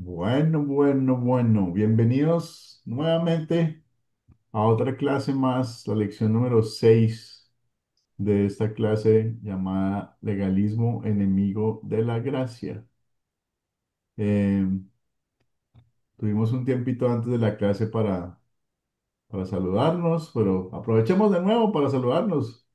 Bueno, bueno, bueno. Bienvenidos nuevamente a otra clase más, la lección número 6 de esta clase llamada Legalismo enemigo de la gracia. Eh, Tuvimos un tiempito antes de la clase para saludarnos, pero aprovechemos de nuevo para saludarnos.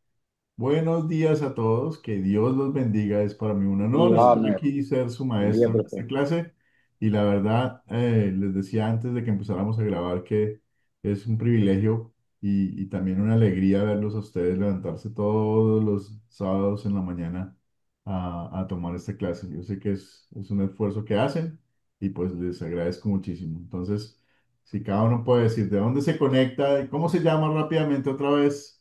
Buenos días a todos, que Dios los bendiga. Es para mí un honor Días, estar Amén. aquí y ser su Buen día, maestro en esta profe. clase. Y la verdad, les decía antes de que empezáramos a grabar que es un privilegio y también una alegría verlos a ustedes levantarse todos los sábados en la mañana a tomar esta clase. Yo sé que es un esfuerzo que hacen y pues les agradezco muchísimo. Entonces, si cada uno puede decir de dónde se conecta y cómo se llama rápidamente otra vez.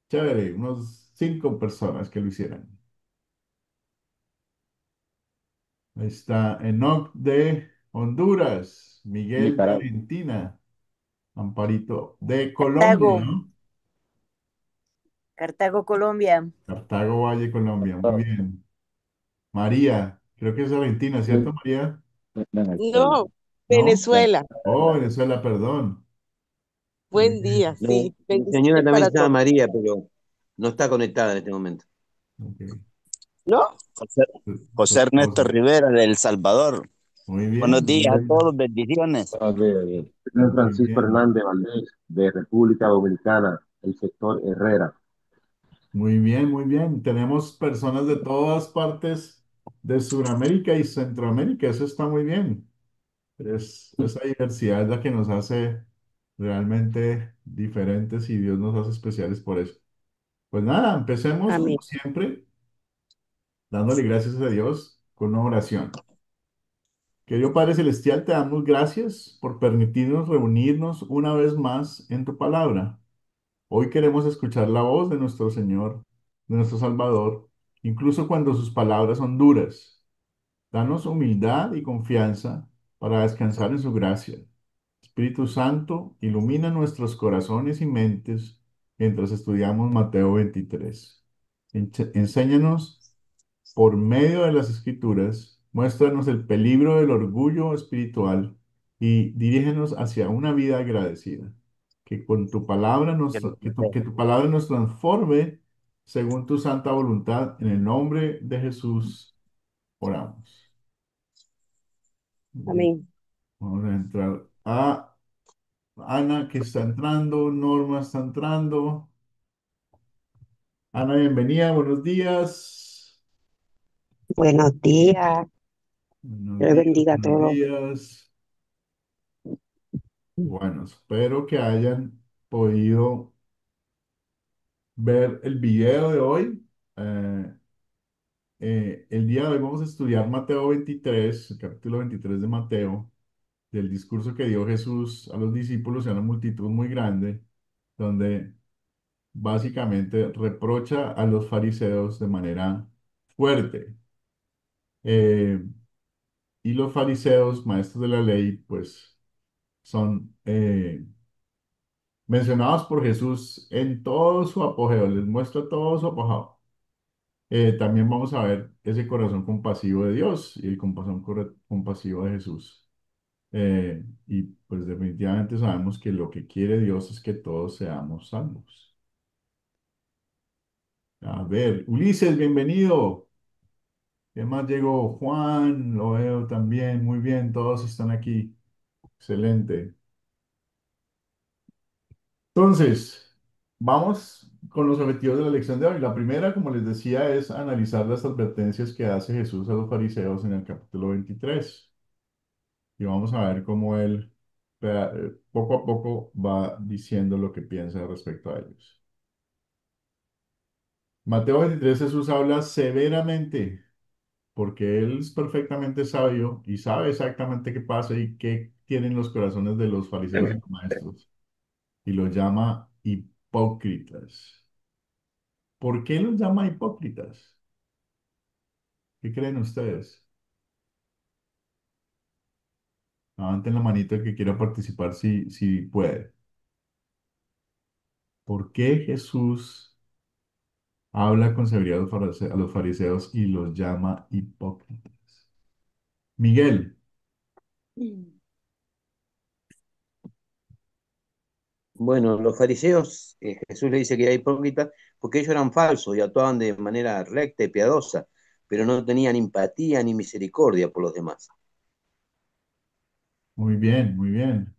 Chévere, unos 5 personas que lo hicieran. Ahí está Enoc de Honduras, Miguel de Nicaragua. Argentina, Amparito de Colombia, Cartago, ¿no? Cartago, Colombia. Cartago Valle, Colombia, muy bien. María, creo que es Argentina, ¿cierto, María? Venezuela. No, ¿No? Venezuela. Oh, Venezuela, perdón. Muy Buen día, bien. Mi, sí. mi señora Bendiciones también para se llama todos. María, pero no está conectada en este momento. Ok. ¿No? José, Tu José Ernesto esposa. Rivera de El Salvador. Muy bien, Buenos muy días a bien. todos, bendiciones. De Muy Francisco bien. Hernández Valdés, de República Dominicana, el sector Herrera. Muy bien, muy bien. Tenemos personas de todas partes de Sudamérica y Centroamérica. Eso está muy bien. Esa diversidad es la que nos hace realmente diferentes y Dios nos hace especiales por eso. Pues nada, empecemos como Amén. siempre, dándole gracias a Dios con una oración. Querido Padre Celestial, te damos gracias por permitirnos reunirnos una vez más en tu palabra. Hoy queremos escuchar la voz de nuestro Señor, de nuestro Salvador, incluso cuando sus palabras son duras. Danos humildad y confianza para descansar en su gracia. Espíritu Santo, ilumina nuestros corazones y mentes mientras estudiamos Mateo 23. Enséñanos por medio de las Escrituras, muéstranos el peligro del orgullo espiritual y dirígenos hacia una vida agradecida. Que con tu palabra que tu palabra nos transforme según tu santa voluntad. En el nombre de Jesús oramos. Bien, Amén. vamos a entrar a Ana que está entrando, Norma está entrando. Ana, bienvenida, buenos días. Buenos días. Buenos Dios días, bendiga a buenos todos. días. Bueno, espero que hayan podido ver el video de hoy. Eh, el día de hoy vamos a estudiar Mateo 23, el capítulo 23 de Mateo, del discurso que dio Jesús a los discípulos y a una multitud muy grande, donde básicamente reprocha a los fariseos de manera fuerte. Eh, y los fariseos, maestros de la ley, pues son mencionados por Jesús en todo su apogeo, les muestra todo su apogeo. También vamos a ver ese corazón compasivo de Dios y el corazón compasivo de Jesús. Y pues definitivamente sabemos que lo que quiere Dios es que todos seamos salvos. A ver, Ulises, bienvenido. ¿Qué más llegó? Juan, lo veo también. Muy bien, todos están aquí. Excelente. Entonces, vamos con los objetivos de la lección de hoy. La primera, como les decía, es analizar las advertencias que hace Jesús a los fariseos en el capítulo 23. Y vamos a ver cómo él poco a poco va diciendo lo que piensa respecto a ellos. Mateo 23, Jesús habla severamente porque él es perfectamente sabio y sabe exactamente qué pasa y qué tienen los corazones de los fariseos y los maestros. Y los llama hipócritas. ¿Por qué los llama hipócritas? ¿Qué creen ustedes? Levanten la manito el que quiera participar si puede. ¿Por qué Jesús habla con severidad a los fariseos y los llama hipócritas? Miguel, Bueno, los fariseos, Jesús le dice que era hipócrita porque ellos eran falsos y actuaban de manera recta y piadosa, pero no tenían empatía ni misericordia por los demás. Muy bien, muy bien.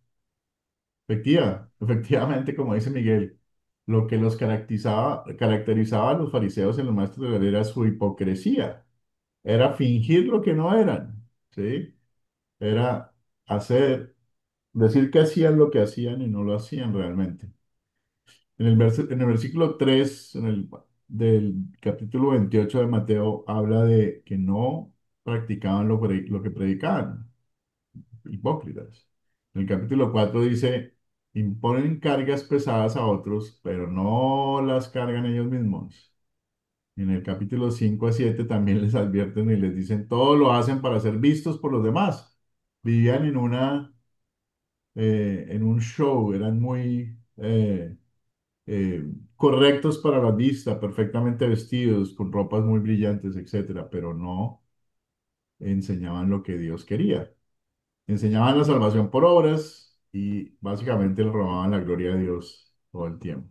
Efectivamente, como dice Miguel, lo que los caracterizaba a los fariseos en los maestros de la ley era su hipocresía. Era fingir lo que no eran, ¿sí? Era hacer, decir que hacían lo que hacían y no lo hacían realmente. En el versículo 3 del capítulo 28 de Mateo, habla de que no practicaban lo que predicaban, hipócritas. En el capítulo 4 dice, imponen cargas pesadas a otros, pero no las cargan ellos mismos. En el capítulo 5 a 7 también les advierten y les dicen, todo lo hacen para ser vistos por los demás. Vivían en un show, eran muy correctos para la vista, perfectamente vestidos, con ropas muy brillantes, etcétera, pero no enseñaban lo que Dios quería. Enseñaban la salvación por obras y básicamente le robaban la gloria a Dios todo el tiempo.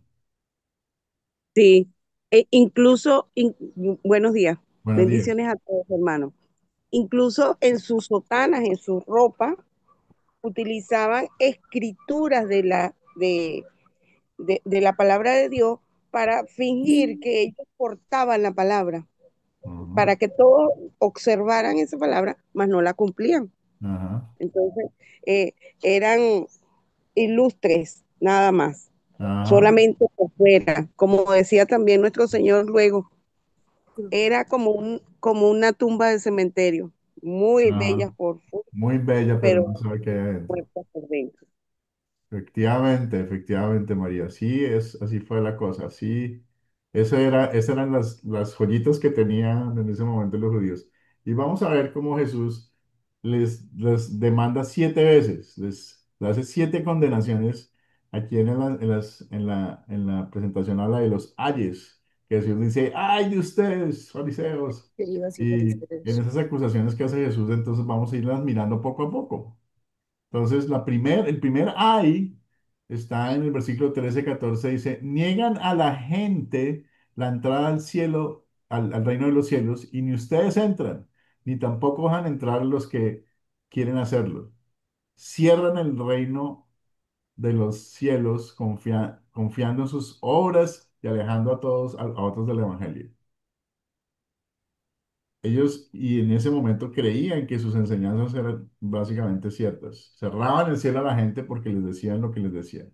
Sí, incluso, buenos días, Buenos días. bendiciones a todos, hermanos. Incluso en sus sotanas, en su ropa, utilizaban escrituras de la palabra de Dios para fingir que ellos portaban la palabra, Ujú. para que todos observaran esa palabra, mas no la cumplían. Ajá, Entonces, eh, eran ilustres, nada más, ajá, solamente por fuera. Como decía también nuestro Señor luego, era como una tumba de cementerio, muy bella ajá. por fuera, Muy bella, pero pero no sabe qué hay adentro. muerta por dentro. Efectivamente, María. Sí, así fue la cosa. Sí, esas eran las joyitas que tenían en ese momento los judíos. Y vamos a ver cómo Jesús les demanda 7 veces, les hace 7 condenaciones. Aquí en la presentación habla de los ayes, que Jesús dice, ay de ustedes, fariseos. Y en esas acusaciones que hace Jesús, entonces vamos a irlas mirando poco a poco. Entonces, el primer ay está en el versículo 13-14, dice, niegan a la gente la entrada al cielo, al reino de los cielos, y ni ustedes entran, ni tampoco dejan entrar los que quieren hacerlo. Cierran el reino de los cielos confiando en sus obras y alejando a otros del evangelio. Ellos, y en ese momento creían que sus enseñanzas eran básicamente ciertas. Cerraban el cielo a la gente porque les decían lo que les decían.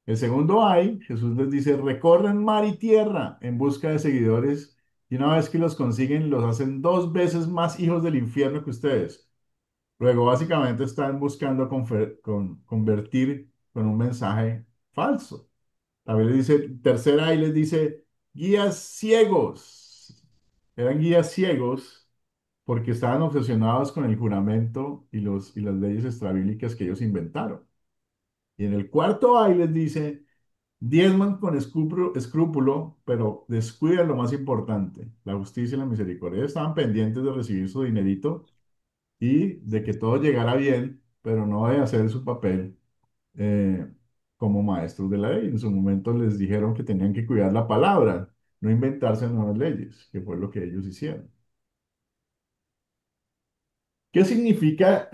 El segundo ay, Jesús les dice, recorren mar y tierra en busca de seguidores y una vez que los consiguen, los hacen 2 veces más hijos del infierno que ustedes. Luego, básicamente están buscando convertir con un mensaje falso. También les dice, tercera ay les dice, guías ciegos. Eran guías ciegos porque estaban obsesionados con el juramento y las leyes extrabíblicas que ellos inventaron. Y en el cuarto ahí les dice, diezman con escrúpulo, pero descuidan lo más importante, la justicia y la misericordia. Ellos estaban pendientes de recibir su dinerito y de que todo llegara bien, pero no de hacer su papel eh, como maestros de la ley. En su momento les dijeron que tenían que cuidar la palabra, no inventarse nuevas leyes, que fue lo que ellos hicieron. ¿Qué significa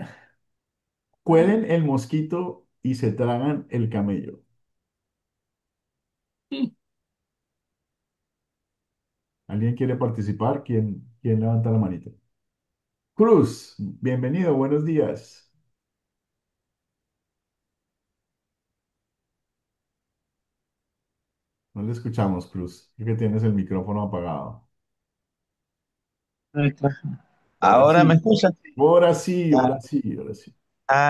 cuelen el mosquito y se tragan el camello? ¿Alguien quiere participar? ¿Quién levanta la manita? Cruz, bienvenido, buenos días. No le escuchamos, Cruz. Creo que tienes el micrófono apagado. Ahí está. Ahora Ahora me sí, escuchan. ahora sí, Ah, ahora sí, ahora sí.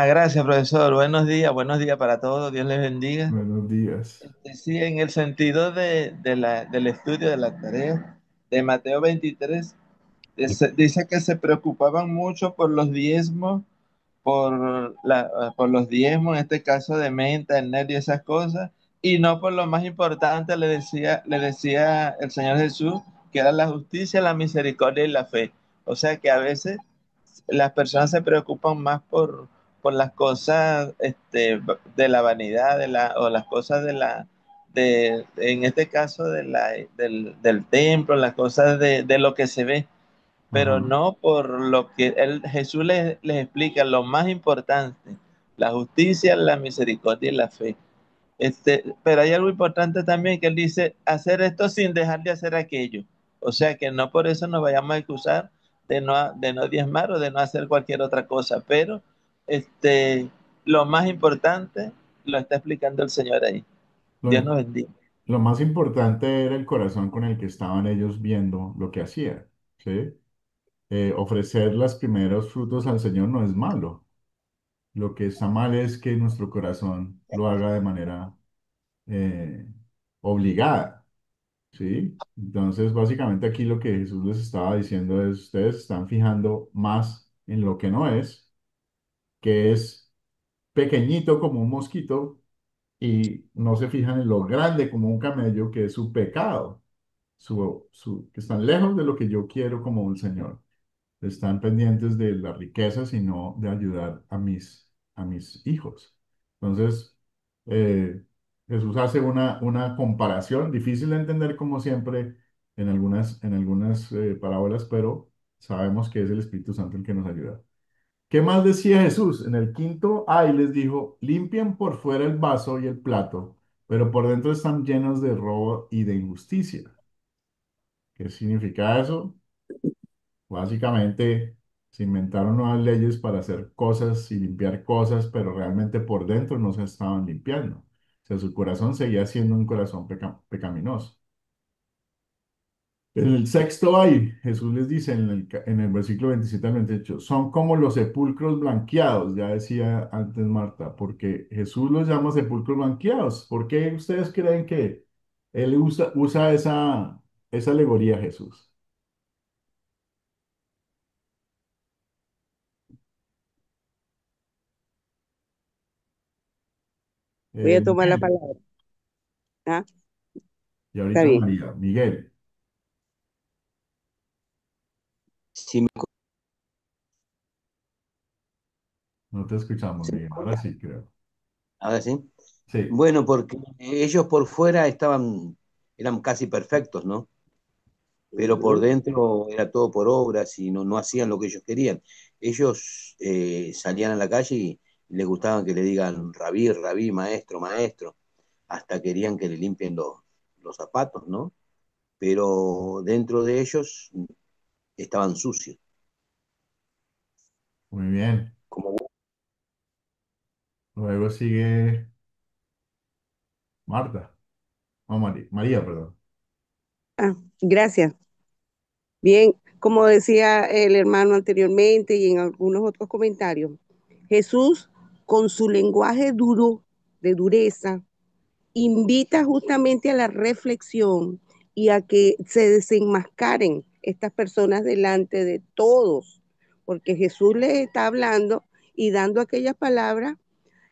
gracias, profesor. Buenos días para todos. Dios les bendiga. Buenos días. Sí, en el sentido del estudio de la tarea de Mateo 23, dice que se preocupaban mucho por los diezmos, por los diezmos, en este caso de menta, enero y esas cosas, y no por lo más importante, le decía el Señor Jesús, que era la justicia, la misericordia y la fe. O sea que a veces las personas se preocupan más por las cosas de la vanidad, o las cosas en este caso del templo, las cosas de lo que se ve, pero Ajá. no por lo que Jesús les explica lo más importante, la justicia, la misericordia y la fe. Pero hay algo importante también que él dice, hacer esto sin dejar de hacer aquello. O sea que no por eso nos vayamos a excusar de no diezmar o de no hacer cualquier otra cosa, pero lo más importante lo está explicando el Señor ahí. Lo, Dios im- nos bendiga. lo más importante era el corazón con el que estaban ellos viendo lo que hacía, ¿sí? Ofrecer los primeros frutos al Señor no es malo. Lo que está mal es que nuestro corazón lo haga de manera eh, obligada, ¿sí? Entonces, básicamente aquí lo que Jesús les estaba diciendo es, ustedes están fijando más en lo que no es, que es pequeñito como un mosquito, y no se fijan en lo grande como un camello, que es su pecado, que están lejos de lo que yo quiero como un Señor. Están pendientes de las riquezas y no de ayudar a mis hijos. Entonces, eh, Jesús hace una comparación difícil de entender como siempre en algunas parábolas, pero sabemos que es el Espíritu Santo el que nos ayuda. ¿Qué más decía Jesús? En el quinto ay les dijo, limpien por fuera el vaso y el plato, pero por dentro están llenos de robo y de injusticia. ¿Qué significa eso? Básicamente se inventaron nuevas leyes para hacer cosas y limpiar cosas, pero realmente por dentro no se estaban limpiando. O sea, su corazón seguía siendo un corazón pecaminoso. En el sexto ay, Jesús les dice en el versículo 27 al 28, son como los sepulcros blanqueados, ya decía antes Marta, porque Jesús los llama sepulcros blanqueados. ¿Por qué ustedes creen que él usa esa alegoría, Jesús? Voy a tomar la Miguel, palabra. Ah, y está ahorita bien. María. Miguel, Si me, no te escuchamos, ¿Se me Miguel. Ahora escucha? sí, creo. Ahora sí. Sí, Bueno, porque ellos por fuera eran casi perfectos, ¿no? Pero por dentro era todo por obras y no hacían lo que ellos querían. Ellos salían a la calle y les gustaba que le digan rabí, rabí, maestro, maestro, hasta querían que le limpien los zapatos, ¿no? Pero dentro de ellos estaban sucios. muy bien. Como Luego sigue Marta. No, María, perdón. Ah, gracias. Bien, como decía el hermano anteriormente y en algunos otros comentarios, Jesús, con su lenguaje duro, de dureza, invita justamente a la reflexión y a que se desenmascaren estas personas delante de todos, porque Jesús les está hablando y dando aquellas palabras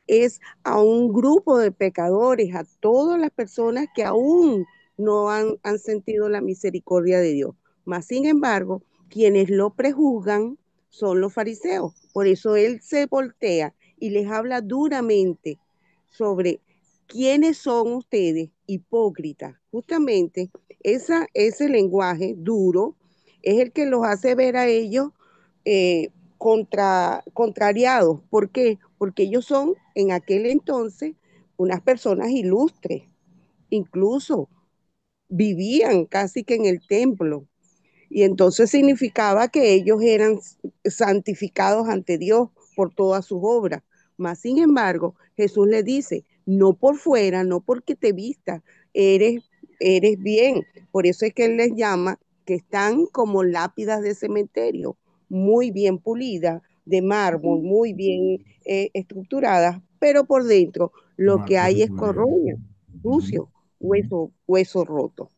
es a un grupo de pecadores, a todas las personas que aún no han sentido la misericordia de Dios. Mas, sin embargo, quienes lo prejuzgan son los fariseos. Por eso él se voltea y les habla duramente sobre quiénes son ustedes, hipócritas. Justamente ese lenguaje duro es el que los hace ver a ellos contrariados. ¿Por qué? Porque ellos son en aquel entonces unas personas ilustres, incluso vivían casi que en el templo, y entonces significaba que ellos eran santificados ante Dios por todas sus obras. Mas, sin embargo, Jesús le dice, no por fuera, no porque te vistas, eres, eres bien. Por eso es que Él les llama que están como lápidas de cementerio, muy bien pulidas, de mármol, muy bien estructuradas, pero por dentro lo que Marcos y hay es Julián. corroña, Ujú. sucio, hueso roto.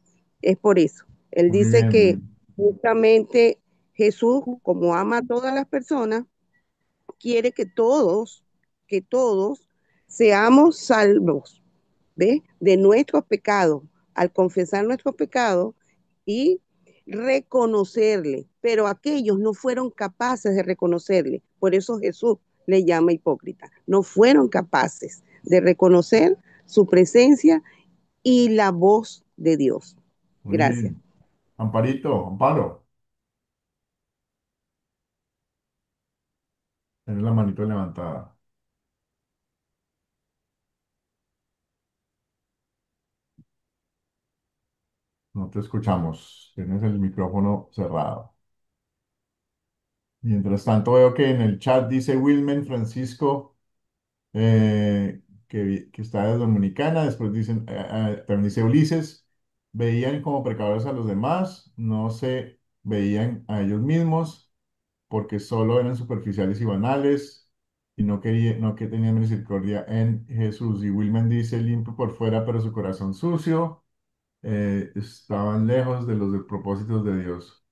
Es por eso. Él Muy dice bien, que justamente Jesús, como ama a todas las personas, quiere que todos seamos salvos, ¿ves? De nuestros pecados, al confesar nuestros pecados y reconocerle. Pero aquellos no fueron capaces de reconocerle. Por eso Jesús le llama hipócrita. No fueron capaces de reconocer su presencia y la voz de Dios. Muy Gracias. bien. Amparito, Amparo, tienes la manito levantada. No te escuchamos. Tienes el micrófono cerrado. Mientras tanto, veo que en el chat dice Wilmen Francisco que está de Dominicana. Después dicen, también dice Ulises, veían como pecadores a los demás, no se veían a ellos mismos porque solo eran superficiales y banales y no que tenían misericordia en Jesús. Y Wilman dice, limpio por fuera, pero su corazón sucio, estaban lejos de los propósitos de Dios.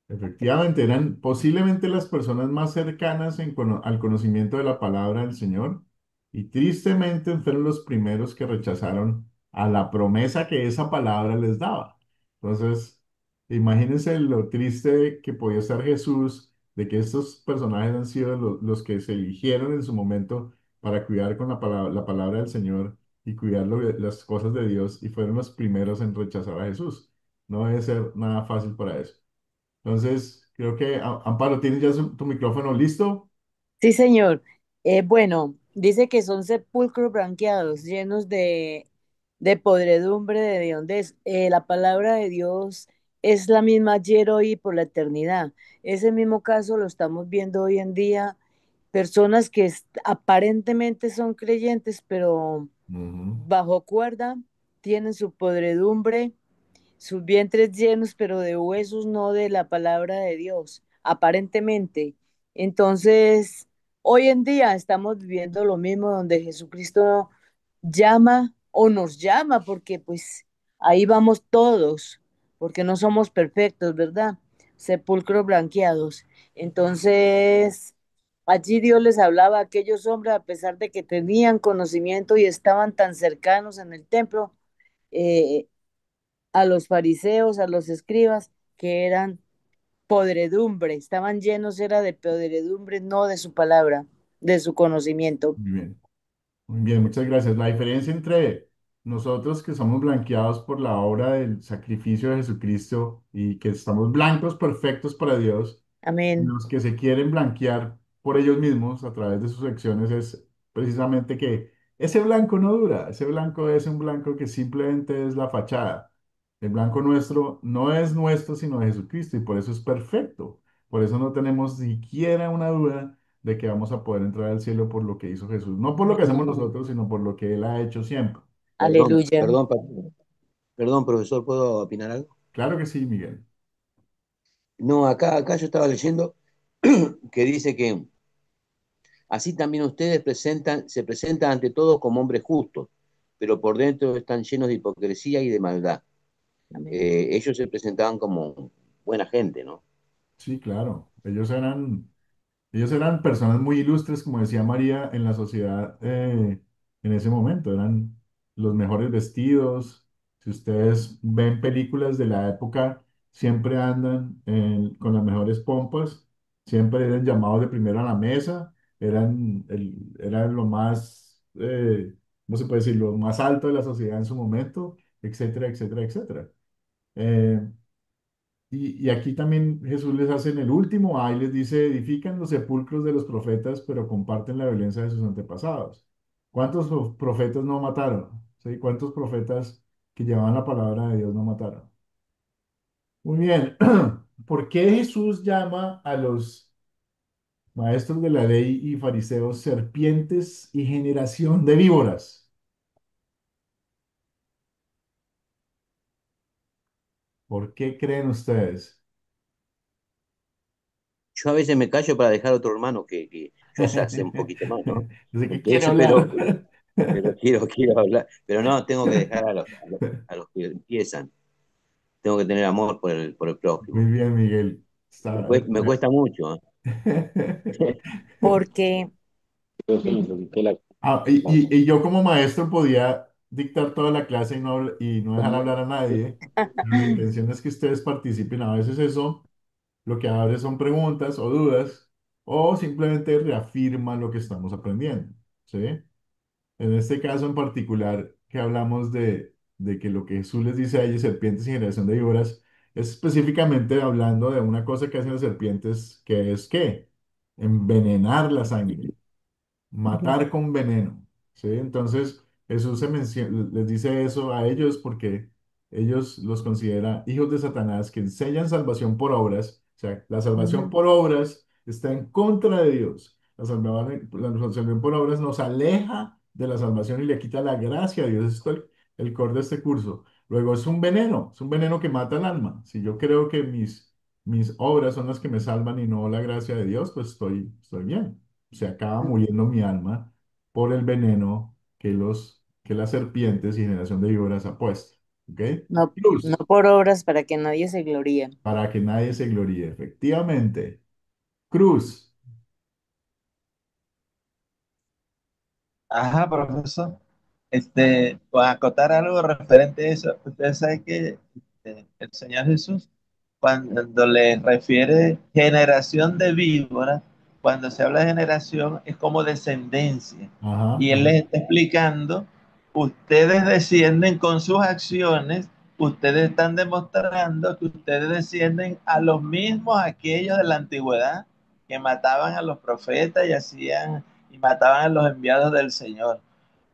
Efectivamente, eran posiblemente las personas más cercanas al conocimiento de la palabra del Señor y tristemente fueron los primeros que rechazaron a la promesa que esa palabra les daba. Entonces, imagínense lo triste que podía estar Jesús de que estos personajes han sido los que se eligieron en su momento para cuidar con la palabra del Señor y cuidar las cosas de Dios y fueron los primeros en rechazar a Jesús. No debe ser nada fácil para eso. Entonces, creo que, Amparo, ¿tienes ya tu micrófono listo? Sí, señor. Bueno, dice que son sepulcros blanqueados, llenos de podredumbre, de hondez. La palabra de Dios es la misma ayer, hoy y por la eternidad. Ese mismo caso lo estamos viendo hoy en día. Personas que aparentemente son creyentes, pero Ujú. bajo cuerda, tienen su podredumbre, sus vientres llenos, pero de huesos, no de la palabra de Dios, aparentemente. Entonces, hoy en día estamos viviendo lo mismo donde Jesucristo llama o nos llama, porque pues ahí vamos todos, porque no somos perfectos, ¿verdad? Sepulcros blanqueados. Entonces, allí Dios les hablaba a aquellos hombres, a pesar de que tenían conocimiento y estaban tan cercanos en el templo, eh, a los fariseos, a los escribas, que eran podredumbre, estaban llenos, era de podredumbre, no de su palabra, de su conocimiento. Muy bien. Muy bien, muchas gracias. La diferencia entre nosotros que somos blanqueados por la obra del sacrificio de Jesucristo y que estamos blancos perfectos para Dios, y Amén. los que se quieren blanquear por ellos mismos a través de sus acciones es precisamente que ese blanco no dura, ese blanco es un blanco que simplemente es la fachada. El blanco nuestro no es nuestro, sino de Jesucristo y por eso es perfecto. Por eso no tenemos siquiera una duda de que vamos a poder entrar al cielo por lo que hizo Jesús. No por lo que hacemos Amén. nosotros, sino por lo que Él ha hecho siempre. Perdón, Aleluya. perdón, perdón, profesor, ¿puedo opinar algo? Claro que sí, Miguel. No, acá yo estaba leyendo que dice que así también ustedes se presentan ante todos como hombres justos, pero por dentro están llenos de hipocresía y de maldad. Amén. Ellos se presentaban como buena gente, ¿no? Sí, claro. Ellos eran personas muy ilustres, como decía María, en la sociedad en ese momento. Eran los mejores vestidos. Si ustedes ven películas de la época, siempre andan con las mejores pompas. Siempre eran llamados de primero a la mesa. Eran lo más, ¿cómo se puede decir? Lo más alto de la sociedad en su momento, etcétera, etcétera, etcétera. Eh, y aquí también Jesús les hace en el último, ahí les dice, edifican los sepulcros de los profetas, pero comparten la violencia de sus antepasados. ¿Cuántos profetas no mataron? ¿Sí? ¿Cuántos profetas que llevaban la palabra de Dios no mataron? Muy bien. ¿Por qué Jesús llama a los maestros de la ley y fariseos serpientes y generación de víboras? ¿Por qué creen ustedes? Yo a veces me callo para dejar a otro hermano que yo sé un poquito más, ¿no? Dice que De quiere hecho, hablar. pero quiero hablar, pero no, tengo que dejar a los que empiezan. Tengo que tener amor por el Muy prójimo. bien, Miguel. Me cuesta mucho, ¿eh? Porque, Y yo como maestro podía dictar toda la clase y no dejar hablar a nadie, pero la intención es que ustedes participen. A veces eso, lo que abre son preguntas o dudas o simplemente reafirma lo que estamos aprendiendo, ¿sí? En este caso en particular, que hablamos de que lo que Jesús les dice a ellos, serpientes y generación de víboras, es específicamente hablando de una cosa que hacen las serpientes, que es ¿qué? Envenenar la sangre, matar con veneno, ¿sí? Entonces Jesús les dice eso a ellos porque ellos los considera hijos de Satanás que enseñan salvación por obras, o sea, la salvación por obras está en contra de Dios. La salvación por obras nos aleja de la salvación y le quita la gracia a Dios. Esto es el core de este curso. Luego es un veneno que mata el alma. Si yo creo que mis obras son las que me salvan y no la gracia de Dios, pues estoy bien. Se acaba muriendo mi alma por el veneno que las serpientes y generación de víboras ha puesto. ¿Ok? No, no Cruz, por obras para que nadie se gloríe. para que nadie se gloríe. Efectivamente. Cruz. Ajá, profesor. Pues acotar algo referente a eso. Usted sabe que el Señor Jesús, cuando le refiere generación de víboras, cuando se habla de generación, es como descendencia. Ajá, Y Él ajá. les está explicando, ustedes descienden con sus acciones, ustedes están demostrando que ustedes descienden a los mismos aquellos de la antigüedad que mataban a los profetas y hacían y mataban a los enviados del Señor.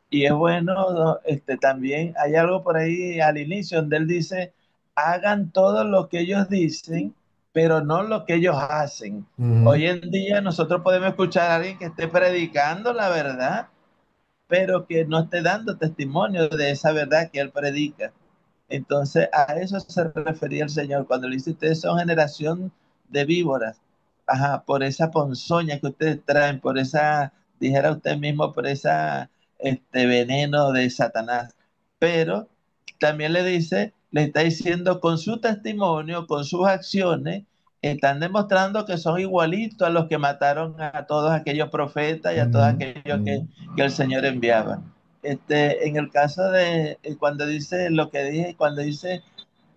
Y es bueno, ¿no? También hay algo por ahí al inicio donde él dice, hagan todo lo que ellos dicen, pero no lo que ellos hacen. Ujú, Hoy en día nosotros podemos escuchar a alguien que esté predicando la verdad, pero que no esté dando testimonio de esa verdad que él predica. Entonces, a eso se refería el Señor cuando le dice, ustedes son generación de víboras, ajá, por esa ponzoña que ustedes traen, por esa, dijera usted mismo, por esa veneno de Satanás. Pero también le dice, le está diciendo con su testimonio, con sus acciones, están demostrando que son igualitos a los que mataron a todos aquellos profetas y a todos ujú, aquellos ujú, que el Señor enviaba. En el caso de cuando dice lo que dije, cuando dice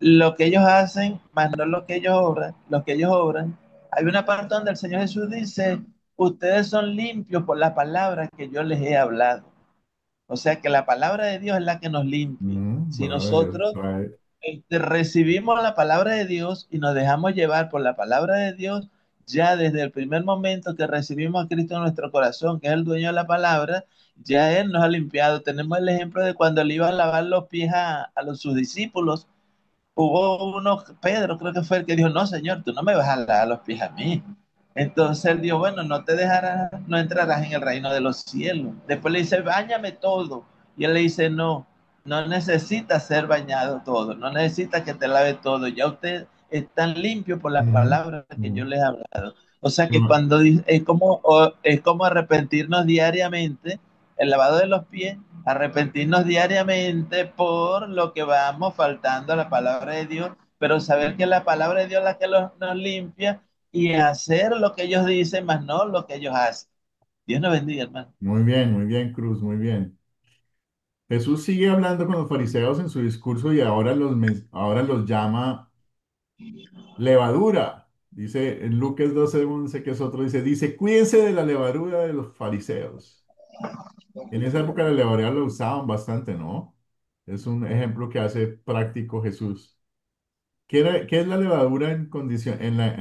lo que ellos hacen, más no lo que ellos obran, lo que ellos obran, hay una parte donde el Señor Jesús dice, ustedes son limpios por la palabra que yo les he hablado. O sea que la palabra de Dios es la que nos limpia. ujú. Si Palabra de Dios nosotros trae. recibimos la palabra de Dios y nos dejamos llevar por la palabra de Dios, ya desde el primer momento que recibimos a Cristo en nuestro corazón, que es el dueño de la palabra, ya Él nos ha limpiado. Tenemos el ejemplo de cuando le iba a lavar los pies sus discípulos. Hubo uno, Pedro creo que fue el que dijo, no, Señor, tú no me vas a lavar los pies a mí. Entonces él dijo, bueno, no te dejarás, no entrarás en el reino de los cielos. Después le dice, báñame todo. Y él le dice, no, no necesita ser bañado todo, no necesita que te lave todo. Ya usted está limpio por las Ujú, palabras que yo ujú. les he hablado. O sea que No, cuando es como arrepentirnos diariamente, el lavado de los pies, arrepentirnos diariamente por lo que vamos faltando a la palabra de Dios, pero saber que la palabra de Dios es la que nos limpia y hacer lo que ellos dicen, más no lo que ellos hacen. Dios nos bendiga, hermano. muy bien, Cruz, muy bien. Jesús sigue hablando con los fariseos en su discurso y ahora los llama levadura. Dice en Lucas 12:11, que es otro, dice, cuídense de la levadura de los fariseos. En esa época la levadura lo usaban bastante, ¿no? Es un ejemplo que hace práctico Jesús. ¿Qué es la levadura en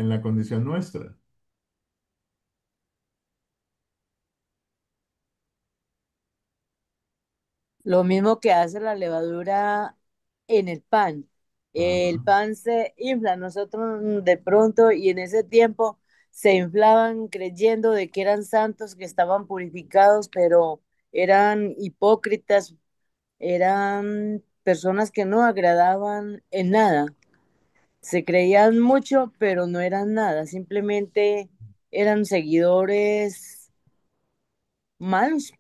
la condición nuestra? Lo mismo que hace la levadura en el pan. El Ajá. pan se infla, nosotros de pronto y en ese tiempo se inflaban creyendo de que eran santos, que estaban purificados, pero eran hipócritas, eran personas que no agradaban en nada. Se creían mucho, pero no eran nada, simplemente eran seguidores malos,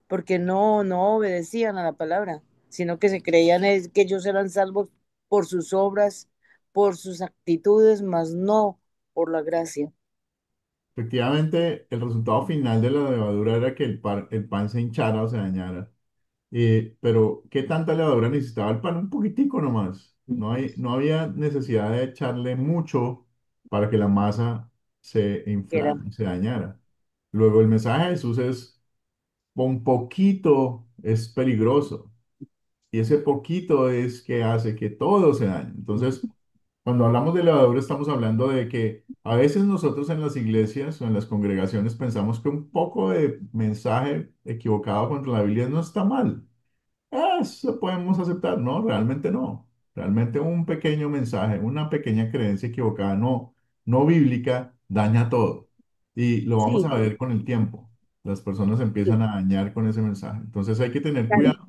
porque no obedecían a la palabra, sino que se creían que ellos eran salvos por sus obras, por sus actitudes, mas no por la gracia. Efectivamente, el resultado final de la levadura era que el pan se hinchara o se dañara. Pero, ¿qué tanta levadura necesitaba el pan? Un poquitico nomás. No había necesidad de echarle mucho para que la masa se que era inflama, se dañara. Luego el mensaje de Jesús es, un poquito es peligroso. Y ese poquito es que hace que todo se dañe. Entonces, cuando hablamos de levadura, estamos hablando de que a veces nosotros en las iglesias o en las congregaciones pensamos que un poco de mensaje equivocado contra la Biblia no está mal. Eso podemos aceptar. No, realmente no. Realmente un pequeño mensaje, una pequeña creencia equivocada, no bíblica, daña todo. Y lo vamos Sí, a ver con el tiempo. Las personas sí, empiezan a dañar con ese mensaje. Entonces hay que tener claro, cuidado,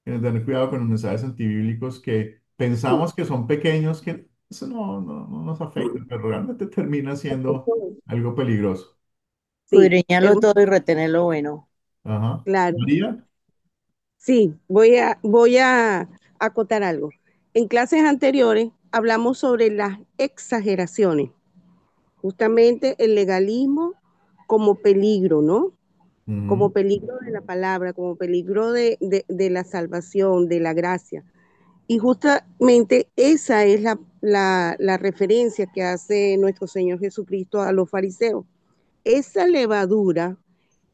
tener cuidado con los mensajes antibíblicos que pensamos que son pequeños, que eso no nos afecta, pero realmente termina siendo algo peligroso. sí, escudriñarlo todo y retener lo bueno. Ajá. claro. María. Sí, voy a acotar algo. En clases anteriores hablamos sobre las exageraciones, justamente el legalismo como peligro, ¿no? Como Ujú, peligro de la palabra, como peligro de la salvación, de la gracia. Y justamente esa es la referencia que hace nuestro Señor Jesucristo a los fariseos. Esa levadura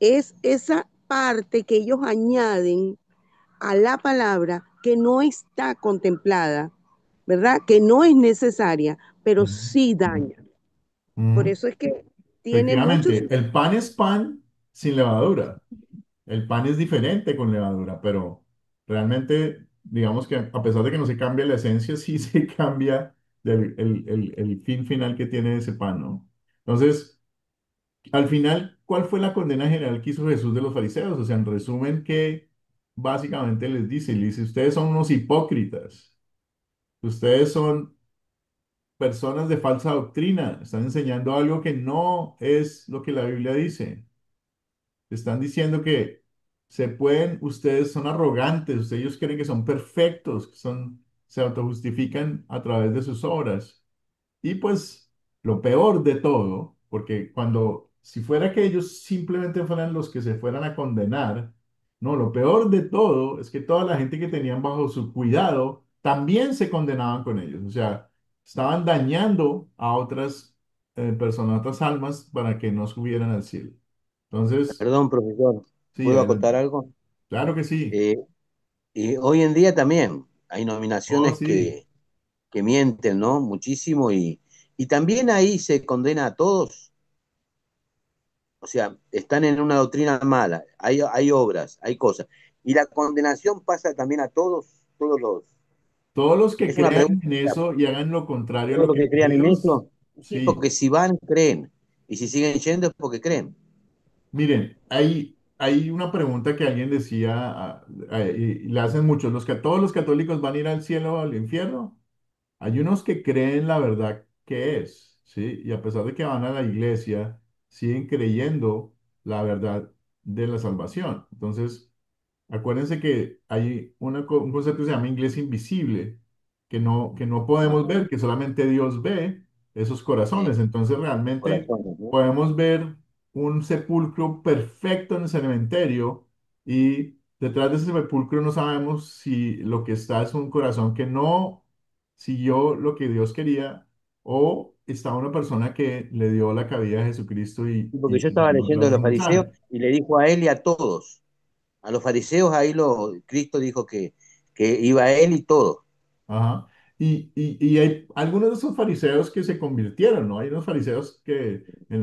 es esa parte que ellos añaden a la palabra que no está contemplada, ¿verdad? Que no es necesaria, pero ujú, sí daña. Por ujú. eso es que tiene muchos... Efectivamente, el pan es pan sin levadura. El pan es diferente con levadura, pero realmente, digamos que a pesar de que no se cambia la esencia, sí se cambia el fin final que tiene ese pan, ¿no? Entonces, al final, ¿cuál fue la condena general que hizo Jesús de los fariseos? O sea, en resumen, que básicamente les dice, ustedes son unos hipócritas, ustedes son personas de falsa doctrina, están enseñando algo que no es lo que la Biblia dice. Están diciendo que ustedes son arrogantes, ellos creen que son perfectos, se autojustifican a través de sus obras. Y pues lo peor de todo, porque si fuera que ellos simplemente fueran los que se fueran a condenar, no, lo peor de todo es que toda la gente que tenían bajo su cuidado también se condenaban con ellos. O sea, estaban dañando a otras personas, otras almas para que no subieran al cielo. Entonces, Perdón, profesor, sí, ¿puedo adelante. acotar algo? Claro que sí. Eh, y hoy en día también hay Oh, nominaciones sí. que mienten, ¿no? Muchísimo y también ahí se condena a todos. O sea, están en una doctrina mala, hay obras, hay cosas. Y la condenación pasa también a todos los... Todos los que Es una crean pregunta, en eso y hagan lo contrario a todos lo los que que dice crean en Dios, eso, sí, sí. porque si van, creen. Y si siguen yendo es porque creen. Miren, hay una pregunta que alguien decía, y le hacen muchos, ¿todos los católicos van a ir al cielo o al infierno? Hay unos que creen la verdad que es, ¿sí? Y a pesar de que van a la iglesia, siguen creyendo la verdad de la salvación. Entonces, acuérdense que hay un concepto que se llama inglés invisible, que no podemos Ajá, ver, que solamente Dios ve esos corazones. sí, Entonces realmente corazones, ¿no? podemos ver un sepulcro perfecto en el cementerio y detrás de ese sepulcro no sabemos si lo que está es un corazón que no siguió lo que Dios quería o está una persona que le dio la cabida a Jesucristo y, Sí, porque yo y estaba siguió el leyendo de otro los fariseos mensaje. y le dijo a él y a todos. A los fariseos Cristo dijo que iba a él y todo. Ajá. Y hay algunos de esos fariseos que se convirtieron, ¿no? Hay unos fariseos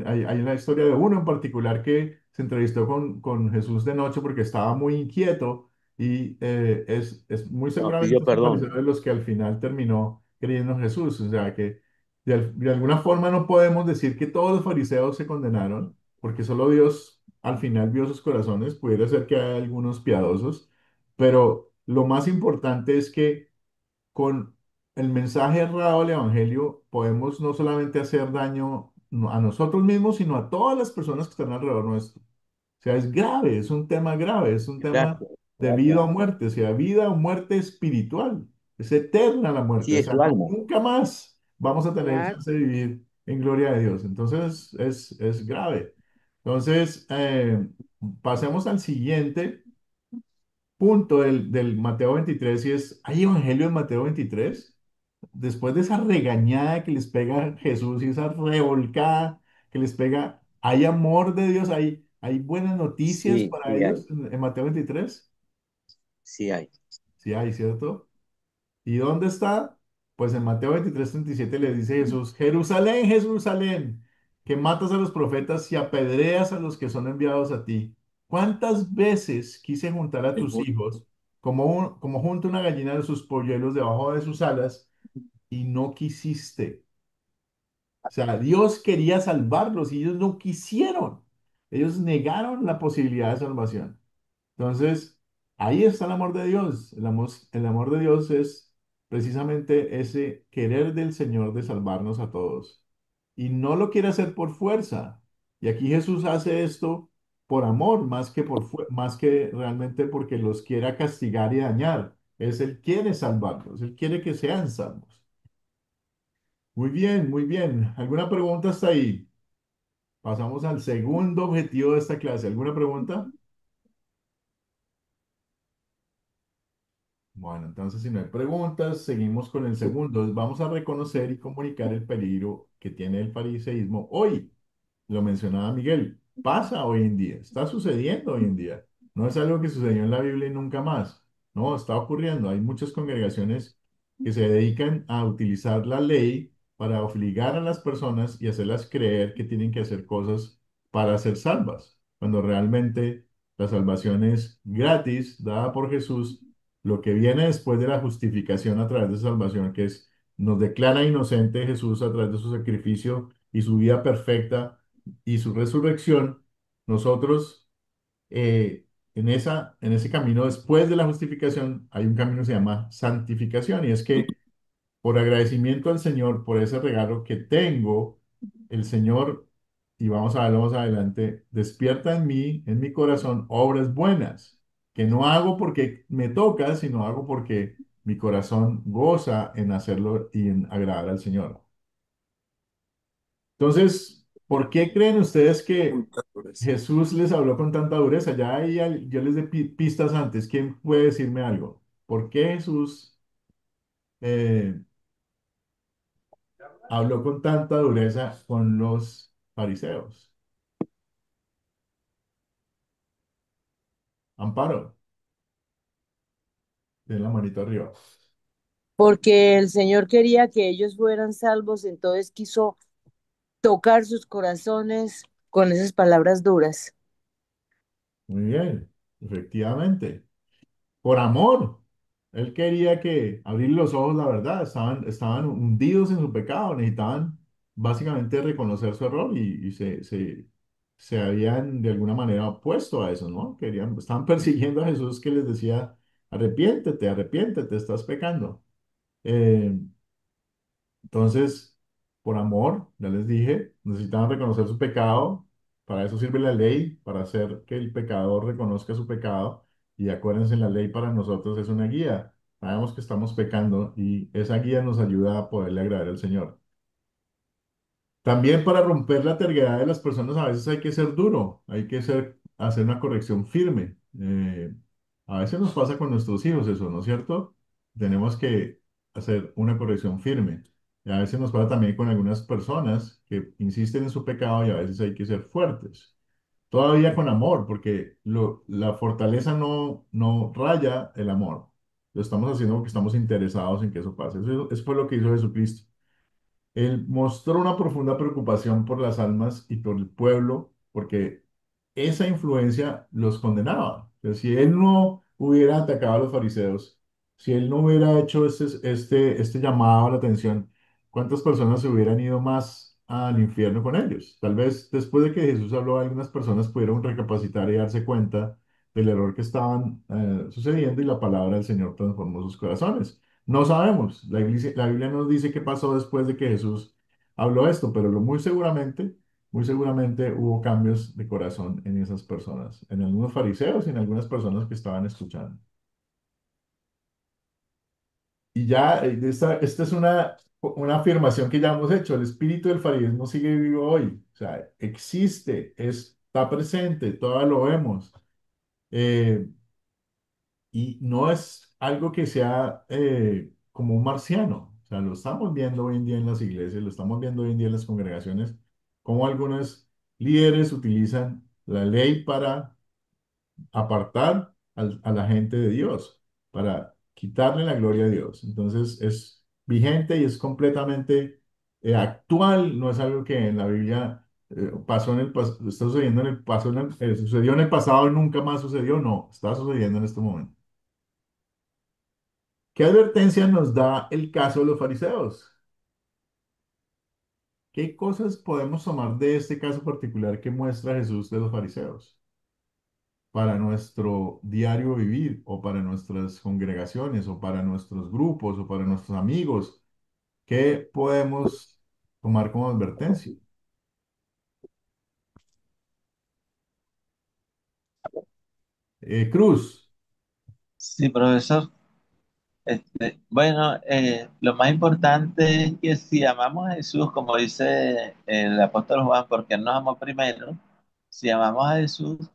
hay una historia de uno en particular que se entrevistó con Jesús de noche porque estaba muy inquieto y es muy Nos pidió seguramente es un fariseo perdón. de los que al final terminó creyendo en Jesús. O sea que de alguna forma no podemos decir que todos los fariseos se condenaron porque solo Dios al final vio sus corazones. Pudiera ser que hay algunos piadosos, pero lo más importante es que con el mensaje errado del Evangelio podemos no solamente hacer daño a nosotros mismos, sino a todas las personas que están alrededor nuestro. O sea, es grave, es un tema grave, es un tema Gracias, de vida gracias. o muerte, o sea, vida o muerte espiritual. Es eterna la muerte, Sí, o es sea, tu alma. nunca más vamos a tener Claro, chance de vivir en gloria de Dios. Entonces, es grave. Entonces, pasemos al siguiente punto del Mateo 23 y es, ¿hay evangelio en Mateo 23? Después de esa regañada que les pega Jesús y esa revolcada que les pega. ¿Hay amor de Dios? ¿Hay buenas noticias Sí, para sí hay, ellos en Mateo 23? sí hay. Sí hay, ¿cierto? ¿Y dónde está? Pues en Mateo 23:37 le dice Jesús, Jerusalén, Jerusalén, que matas a los profetas y apedreas a los que son enviados a ti. ¿Cuántas veces quise juntar a tus hijos como junta una gallina de sus polluelos debajo de sus alas y no quisiste? O sea, Dios quería salvarlos y ellos no quisieron. Ellos negaron la posibilidad de salvación. Entonces, ahí está el amor de Dios. El amor de Dios es precisamente ese querer del Señor de salvarnos a todos. Y no lo quiere hacer por fuerza. Y aquí Jesús hace esto por amor, más que realmente porque los quiera castigar y dañar. Él quiere salvarlos, Él quiere que sean salvos. Muy bien, muy bien. ¿Alguna pregunta hasta ahí? Pasamos al segundo objetivo de esta clase. ¿Alguna pregunta? Bueno, entonces si no hay preguntas, seguimos con el segundo. Vamos a reconocer y comunicar el peligro que tiene el fariseísmo hoy. Lo mencionaba Miguel, pasa hoy en día, está sucediendo hoy en día. No es algo que sucedió en la Biblia y nunca más. No, está ocurriendo. Hay muchas congregaciones que se dedican a utilizar la ley para obligar a las personas y hacerlas creer que tienen que hacer cosas para ser salvas, cuando realmente la salvación es gratis, dada por Jesús. Lo que viene después de la justificación a través de salvación, que es nos declara inocente Jesús a través de su sacrificio y su vida perfecta y su resurrección, nosotros en ese camino después de la justificación hay un camino que se llama santificación y es que por agradecimiento al Señor por ese regalo que tengo, el Señor, y vamos a verlo más adelante, despierta en mí, en mi corazón, obras buenas, que no hago porque me toca, sino hago porque mi corazón goza en hacerlo y en agradar al Señor. Entonces, ¿por qué creen ustedes que Jesús les habló con tanta dureza? Yo les di pistas antes. ¿Quién puede decirme algo? ¿Por qué Jesús eh, habló con tanta dureza con los fariseos? Amparo, de la manito arriba. Porque el Señor quería que ellos fueran salvos, entonces quiso tocar sus corazones con esas palabras duras. Muy bien, efectivamente. Por amor. Él quería que abrir los ojos, la verdad, estaban hundidos en su pecado, necesitaban básicamente reconocer su error se habían de alguna manera opuesto a eso, ¿no? Estaban persiguiendo a Jesús que les decía, arrepiéntete, arrepiéntete, estás pecando. Eh, entonces, por amor, ya les dije, necesitaban reconocer su pecado. Para eso sirve la ley, para hacer que el pecador reconozca su pecado. Y acuérdense, la ley para nosotros es una guía. Sabemos que estamos pecando y esa guía nos ayuda a poderle agradar al Señor. También para romper la terquedad de las personas a veces hay que ser duro, hacer una corrección firme. A veces nos pasa con nuestros hijos eso, ¿no es cierto? Tenemos que hacer una corrección firme. Y a veces nos pasa también con algunas personas que insisten en su pecado y a veces hay que ser fuertes. Todavía con amor, porque la fortaleza no raya el amor. Lo estamos haciendo porque estamos interesados en que eso pase. Eso fue lo que hizo Jesucristo. Él mostró una profunda preocupación por las almas y por el pueblo, porque esa influencia los condenaba. Pero si él no hubiera atacado a los fariseos, si él no hubiera hecho este llamado a la atención, ¿cuántas personas se hubieran ido más al infierno con ellos? Tal vez después de que Jesús habló, algunas personas pudieron recapacitar y darse cuenta del error que estaban sucediendo y la palabra del Señor transformó sus corazones. No sabemos. La Biblia nos dice qué pasó después de que Jesús habló esto, pero muy seguramente hubo cambios de corazón en esas personas, en algunos fariseos y en algunas personas que estaban escuchando. Y ya, esta es una afirmación que ya hemos hecho. El espíritu del fariseísmo sigue vivo hoy. O sea, existe, está presente, todavía lo vemos. Eh, Y no es algo que sea como un marciano. O sea, lo estamos viendo hoy en día en las iglesias, lo estamos viendo hoy en día en las congregaciones cómo algunos líderes utilizan la ley para apartar a la gente de Dios, para quitarle la gloria a Dios. Entonces es vigente y es completamente actual, no es algo que en la Biblia pasó en el pasado, está sucediendo en el pasado, sucedió en el pasado y nunca más sucedió, no, está sucediendo en este momento. ¿Qué advertencia nos da el caso de los fariseos? ¿Qué cosas podemos tomar de este caso particular que muestra Jesús de los fariseos para nuestro diario vivir o para nuestras congregaciones o para nuestros grupos o para nuestros amigos? ¿Qué podemos tomar como advertencia? Cruz, Sí, profesor. Bueno, lo más importante es que si amamos a Jesús, como dice el apóstol Juan, porque Él nos amó primero, si amamos a Jesús,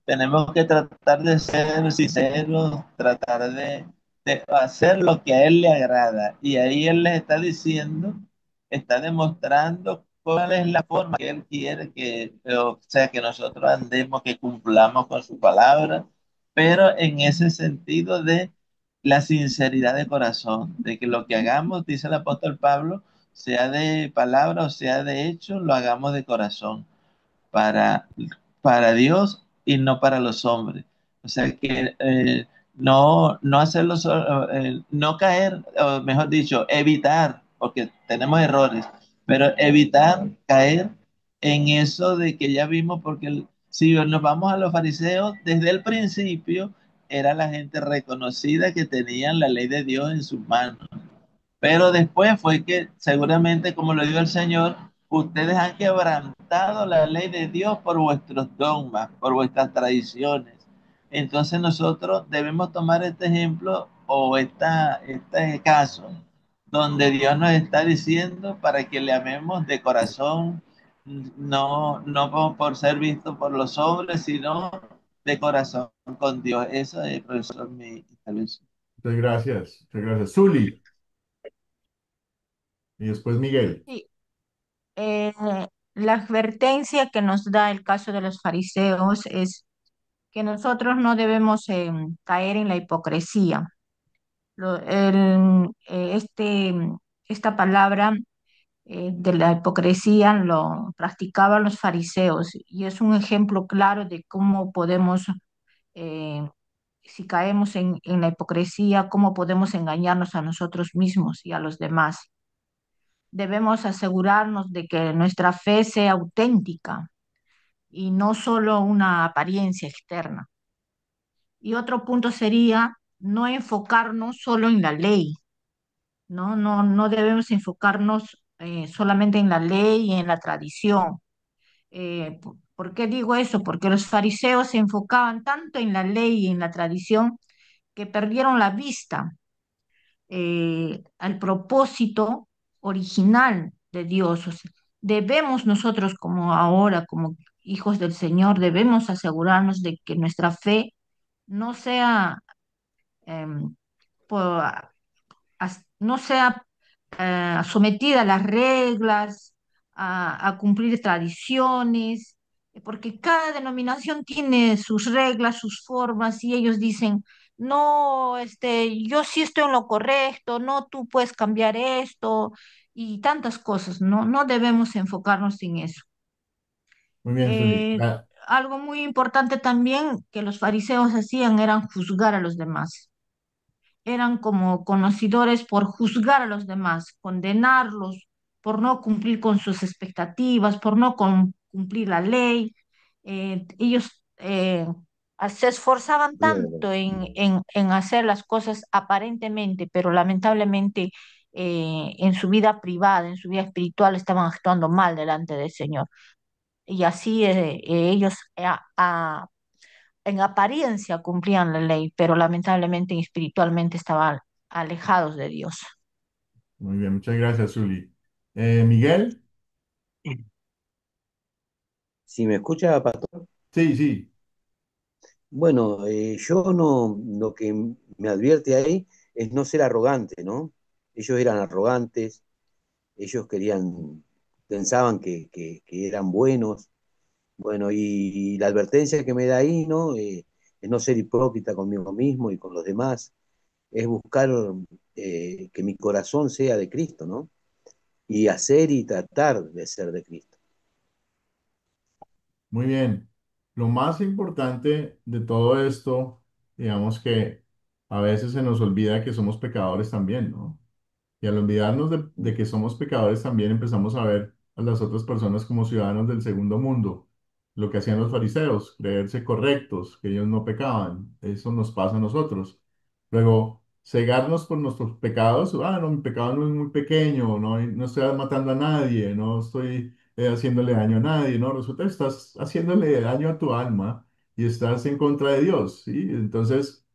tenemos que tratar de ser sinceros, tratar de hacer lo que a Él le agrada. Y ahí Él les está diciendo, está demostrando cuál es la forma que Él quiere que, o sea, que nosotros andemos, que cumplamos con su palabra, pero en ese sentido de la sinceridad de corazón, de que lo que hagamos, dice el apóstol Pablo, sea de palabra o sea de hecho, lo hagamos de corazón para, para Dios y no para los hombres. O sea que no hacerlo, no caer, o mejor dicho, evitar, porque tenemos errores, pero evitar caer en eso de que ya vimos, porque si nos vamos a los fariseos, desde el principio era la gente reconocida que tenían la ley de Dios en sus manos. Pero después fue que seguramente, como lo dijo el Señor, ustedes han quebrantado la ley de Dios por vuestros dogmas, por vuestras tradiciones. Entonces nosotros debemos tomar este ejemplo o este caso donde Dios nos está diciendo para que le amemos de corazón, no por ser visto por los hombres, sino de corazón con Dios. Eso es, profesor, mi intervención. muchas gracias, muchas gracias. Zuli, y después Miguel. Sí, eh, la advertencia que nos da el caso de los fariseos es que nosotros no debemos caer en la hipocresía. Esta palabra de la hipocresía lo practicaban los fariseos y es un ejemplo claro de cómo podemos, eh, si caemos en la hipocresía, cómo podemos engañarnos a nosotros mismos y a los demás. Debemos asegurarnos de que nuestra fe sea auténtica y no solo una apariencia externa. Y otro punto sería no enfocarnos solo en la ley, ¿no? No debemos enfocarnos solamente en la ley y en la tradición. ¿Por qué digo eso? Porque los fariseos se enfocaban tanto en la ley y en la tradición que perdieron la vista al propósito original de Dios. O sea, debemos nosotros como ahora, como hijos del Señor, debemos asegurarnos de que nuestra fe no sea, em, po- no sea sometida a las reglas, a cumplir tradiciones, porque cada denominación tiene sus reglas, sus formas, y ellos dicen, no, yo sí estoy en lo correcto, no, tú puedes cambiar esto, y tantas cosas, no debemos enfocarnos en eso. Muy bien, Zuli. Eh, Algo muy importante también que los fariseos hacían eran juzgar a los demás, eran como conocedores por juzgar a los demás, condenarlos por no cumplir con sus expectativas, por no cumplir la ley. Ellos se esforzaban tanto en hacer las cosas aparentemente, pero lamentablemente en su vida privada, en su vida espiritual, estaban actuando mal delante del Señor. Y así ellos en apariencia cumplían la ley, pero lamentablemente espiritualmente estaban alejados de Dios. Muy bien, muchas gracias, Zuli. Miguel, Si me escucha, pastor, sí, sí. bueno, yo no, lo que me advierte ahí es no ser arrogante, ¿no? Ellos eran arrogantes, ellos querían pensaban que eran buenos. Bueno, y la advertencia que me da ahí, ¿no? Es no ser hipócrita conmigo mismo y con los demás, es buscar que mi corazón sea de Cristo, ¿no? Y hacer y tratar de ser de Cristo. Muy bien. Lo más importante de todo esto, digamos que a veces se nos olvida que somos pecadores también, ¿no? Y al olvidarnos de que somos pecadores, también empezamos a ver a las otras personas como ciudadanos del segundo mundo. Lo que hacían los fariseos, creerse correctos, que ellos no pecaban. Eso nos pasa a nosotros. Luego, cegarnos por nuestros pecados. Ah, no, mi pecado no es muy pequeño, no, no estoy matando a nadie, no estoy haciéndole daño a nadie, ¿no? Resulta que estás haciéndole daño a tu alma y estás en contra de Dios, ¿sí? Entonces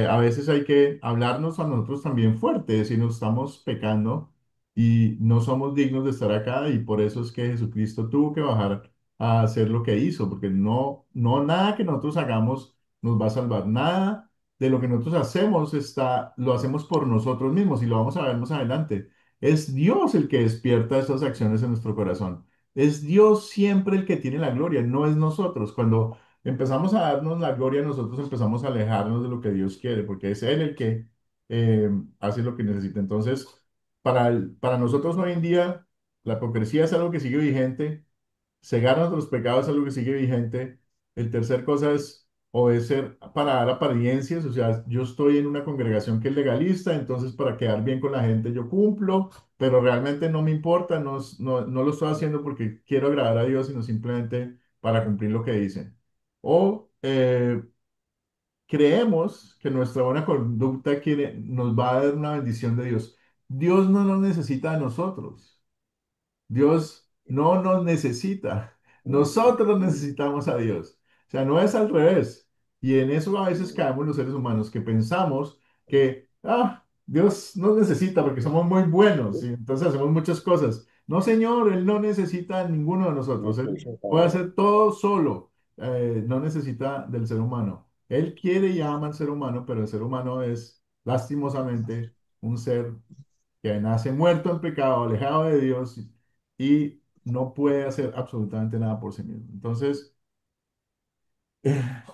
a veces hay que hablarnos a nosotros también fuerte, decir, nos estamos pecando y no somos dignos de estar acá y por eso es que Jesucristo tuvo que bajar a hacer lo que hizo, porque no nada que nosotros hagamos nos va a salvar, nada de lo que nosotros hacemos lo hacemos por nosotros mismos y lo vamos a ver más adelante. Es Dios el que despierta esas acciones en nuestro corazón. Es Dios siempre el que tiene la gloria, no es nosotros. Cuando empezamos a darnos la gloria, nosotros empezamos a alejarnos de lo que Dios quiere, porque es Él el que eh, hace lo que necesita. Entonces, para nosotros hoy en día, la hipocresía es algo que sigue vigente, cegar nuestros pecados es algo que sigue vigente. El tercer cosa es obedecer para dar apariencias, o sea, yo estoy en una congregación que es legalista, entonces para quedar bien con la gente yo cumplo, pero realmente no me importa, no lo estoy haciendo porque quiero agradar a Dios, sino simplemente para cumplir lo que dice. O creemos que nuestra buena conducta nos va a dar una bendición de Dios. Dios no nos necesita a nosotros. Dios no nos necesita. Nosotros necesitamos a Dios. O sea, no es al revés. Y en eso a veces caemos los seres humanos que pensamos que, Dios nos necesita porque somos muy buenos y entonces hacemos muchas cosas. No, Señor, Él no necesita a ninguno de nosotros. Él puede hacer todo solo. No necesita del ser humano. Él quiere y ama al ser humano, pero el ser humano es lastimosamente un ser que nace muerto en pecado, alejado de Dios y no puede hacer absolutamente nada por sí mismo. Entonces,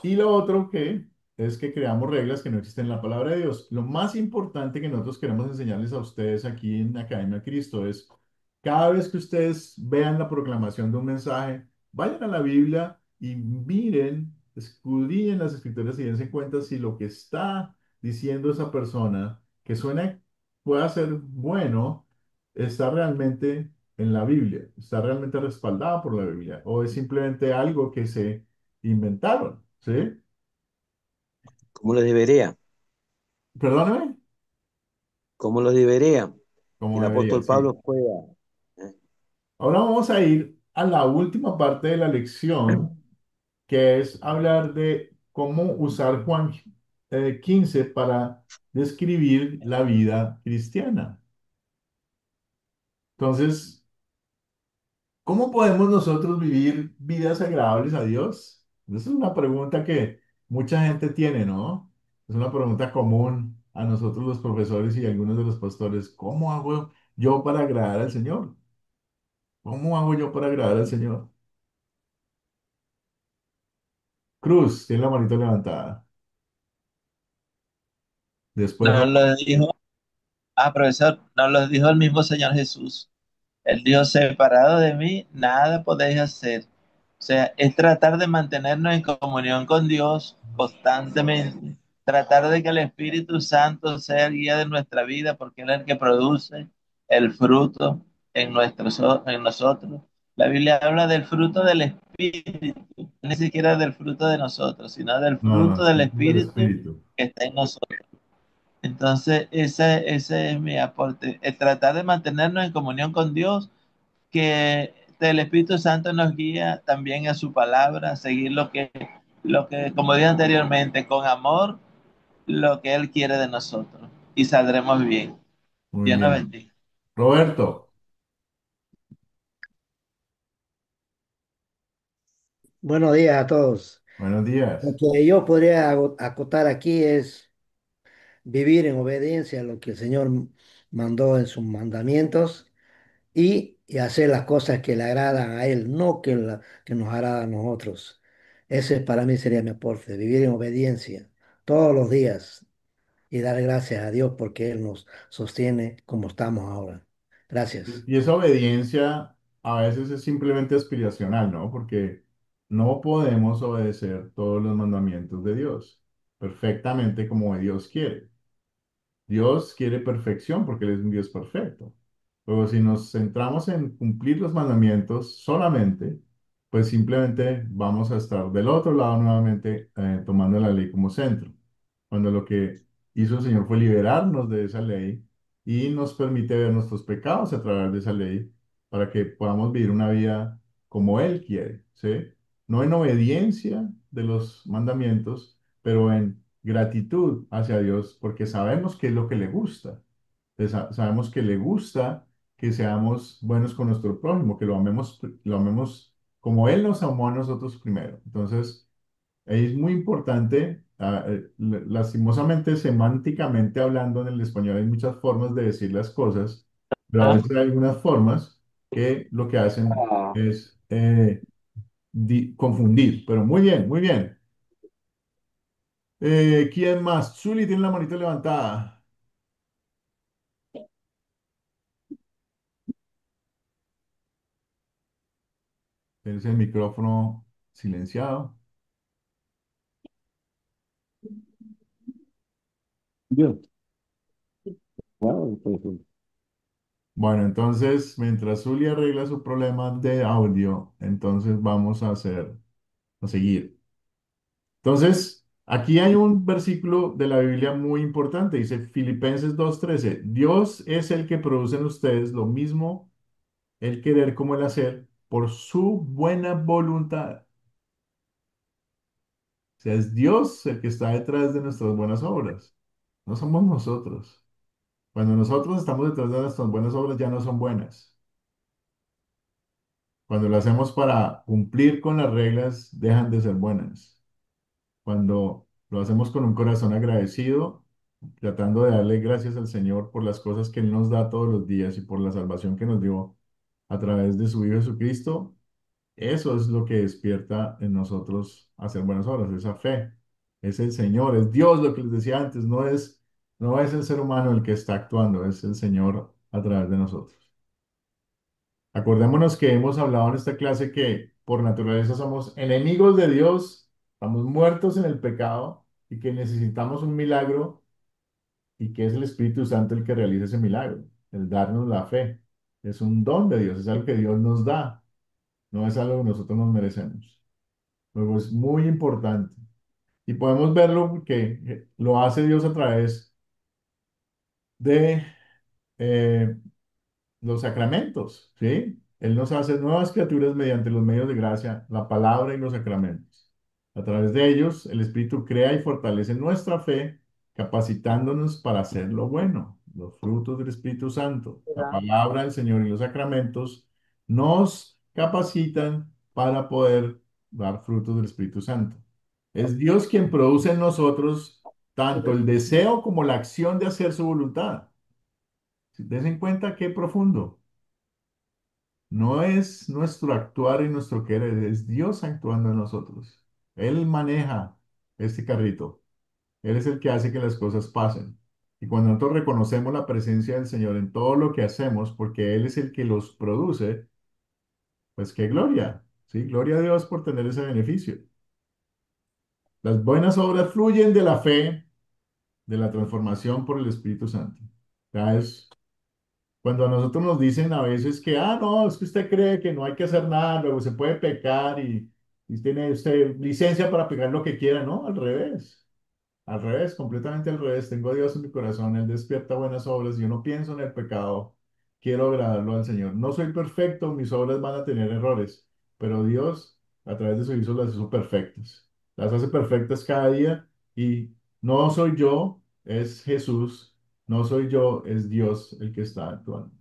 y lo otro que es que creamos reglas que no existen en la palabra de Dios. Lo más importante que nosotros queremos enseñarles a ustedes aquí en Academia Cristo es, cada vez que ustedes vean la proclamación de un mensaje, vayan a la Biblia y miren, escudriñen las escrituras y dense cuenta si lo que está diciendo esa persona, que suena, pueda ser bueno, está realmente en la Biblia, está realmente respaldado por la Biblia, o es simplemente algo que se inventaron, ¿sí? Como los de Berea, Perdóname, como los de Berea. como El debería, apóstol sí. Pablo fue a... Ahora vamos a ir a la última parte de la lección, que es hablar de cómo usar Juan 15 para describir la vida cristiana. Entonces, ¿cómo podemos nosotros vivir vidas agradables a Dios? Esa es una pregunta que mucha gente tiene, ¿no? Es una pregunta común a nosotros los profesores y algunos de los pastores. ¿Cómo hago yo para agradar al Señor? ¿Cómo hago yo para agradar al Señor? Cruz, tiene la manito levantada. Después, Nos lo dijo, profesor, nos lo dijo el mismo Señor Jesús. Él dijo, separado de mí, nada podéis hacer. O sea, es tratar de mantenernos en comunión con Dios constantemente, tratar de que el Espíritu Santo sea el guía de nuestra vida, porque Él es el que produce el fruto en nosotros. La Biblia habla del fruto del Espíritu, ni siquiera del fruto de nosotros, sino del no, no, fruto del del Espíritu Espíritu. que está en nosotros. Entonces, ese es mi aporte, el tratar de mantenernos en comunión con Dios, que el Espíritu Santo nos guía también a su palabra, a seguir como dije anteriormente, con amor, lo que Él quiere de nosotros. Y saldremos bien. Muy Dios nos bien. bendiga. Roberto, Buenos días a todos. buenos Lo días. que yo podría acotar aquí es vivir en obediencia a lo que el Señor mandó en sus mandamientos y hacer las cosas que le agradan a Él, no que nos agradan a nosotros. Ese para mí sería mi aporte, vivir en obediencia todos los días y dar gracias a Dios porque Él nos sostiene como estamos ahora. Gracias. Y esa obediencia a veces es simplemente aspiracional, ¿no? Porque no podemos obedecer todos los mandamientos de Dios perfectamente como Dios quiere. Dios quiere perfección porque Él es un Dios perfecto. Pero si nos centramos en cumplir los mandamientos solamente, pues simplemente vamos a estar del otro lado nuevamente tomando la ley como centro. Cuando lo que hizo el Señor fue liberarnos de esa ley y nos permite ver nuestros pecados a través de esa ley para que podamos vivir una vida como Él quiere, ¿sí? No en obediencia de los mandamientos, pero en gratitud hacia Dios, porque sabemos qué es lo que le gusta. Sabemos que le gusta que seamos buenos con nuestro prójimo, que lo amemos como Él nos amó a nosotros primero. Entonces, ahí es muy importante, lastimosamente, semánticamente hablando en el español, hay muchas formas de decir las cosas, pero a veces hay algunas formas que lo que hacen es confundir. Pero muy bien, muy bien. ¿Quién más? Zuli tiene la manita levantada. Tienes el micrófono silenciado. Yo. Wow, pues, Bueno, entonces, mientras Zuli arregla su problema de audio, entonces vamos a seguir. Entonces, aquí hay un versículo de la Biblia muy importante. Dice Filipenses 2:13. Dios es el que produce en ustedes lo mismo el querer como el hacer por su buena voluntad. O sea, es Dios el que está detrás de nuestras buenas obras. No somos nosotros. Cuando nosotros estamos detrás de nuestras buenas obras ya no son buenas. Cuando lo hacemos para cumplir con las reglas, dejan de ser buenas. Cuando lo hacemos con un corazón agradecido, tratando de darle gracias al Señor por las cosas que Él nos da todos los días y por la salvación que nos dio a través de su Hijo Jesucristo, eso es lo que despierta en nosotros hacer buenas obras, esa fe. Es el Señor, es Dios lo que les decía antes, no es el ser humano el que está actuando, es el Señor a través de nosotros. Acordémonos que hemos hablado en esta clase que por naturaleza somos enemigos de Dios, estamos muertos en el pecado y que necesitamos un milagro y que es el Espíritu Santo el que realiza ese milagro, el darnos la fe. Es un don de Dios, es algo que Dios nos da, no es algo que nosotros nos merecemos. Luego es muy importante y podemos verlo porque lo hace Dios a través de eh, los sacramentos, ¿sí? Él nos hace nuevas criaturas mediante los medios de gracia, la palabra y los sacramentos. A través de ellos, el Espíritu crea y fortalece nuestra fe, capacitándonos para hacer lo bueno. Los frutos del Espíritu Santo, la palabra del Señor y los sacramentos nos capacitan para poder dar frutos del Espíritu Santo. Es Dios quien produce en nosotros tanto el deseo como la acción de hacer su voluntad. Si te das en cuenta qué profundo. No es nuestro actuar y nuestro querer, es Dios actuando en nosotros. Él maneja este carrito. Él es el que hace que las cosas pasen. Y cuando nosotros reconocemos la presencia del Señor en todo lo que hacemos, porque Él es el que los produce, pues qué gloria. Sí, gloria a Dios por tener ese beneficio. Las buenas obras fluyen de la fe, de la transformación por el Espíritu Santo. Ya es cuando a nosotros nos dicen a veces que, no, es que usted cree que no hay que hacer nada, luego se puede pecar y tiene usted licencia para pecar lo que quiera, no, al revés, completamente al revés. Tengo a Dios en mi corazón, Él despierta buenas obras, yo no pienso en el pecado, quiero agradarlo al Señor. No soy perfecto, mis obras van a tener errores, pero Dios, a través de su Hijo, las hizo perfectas. Las hace perfectas cada día y no soy yo, es Jesús, no soy yo, es Dios el que está actuando.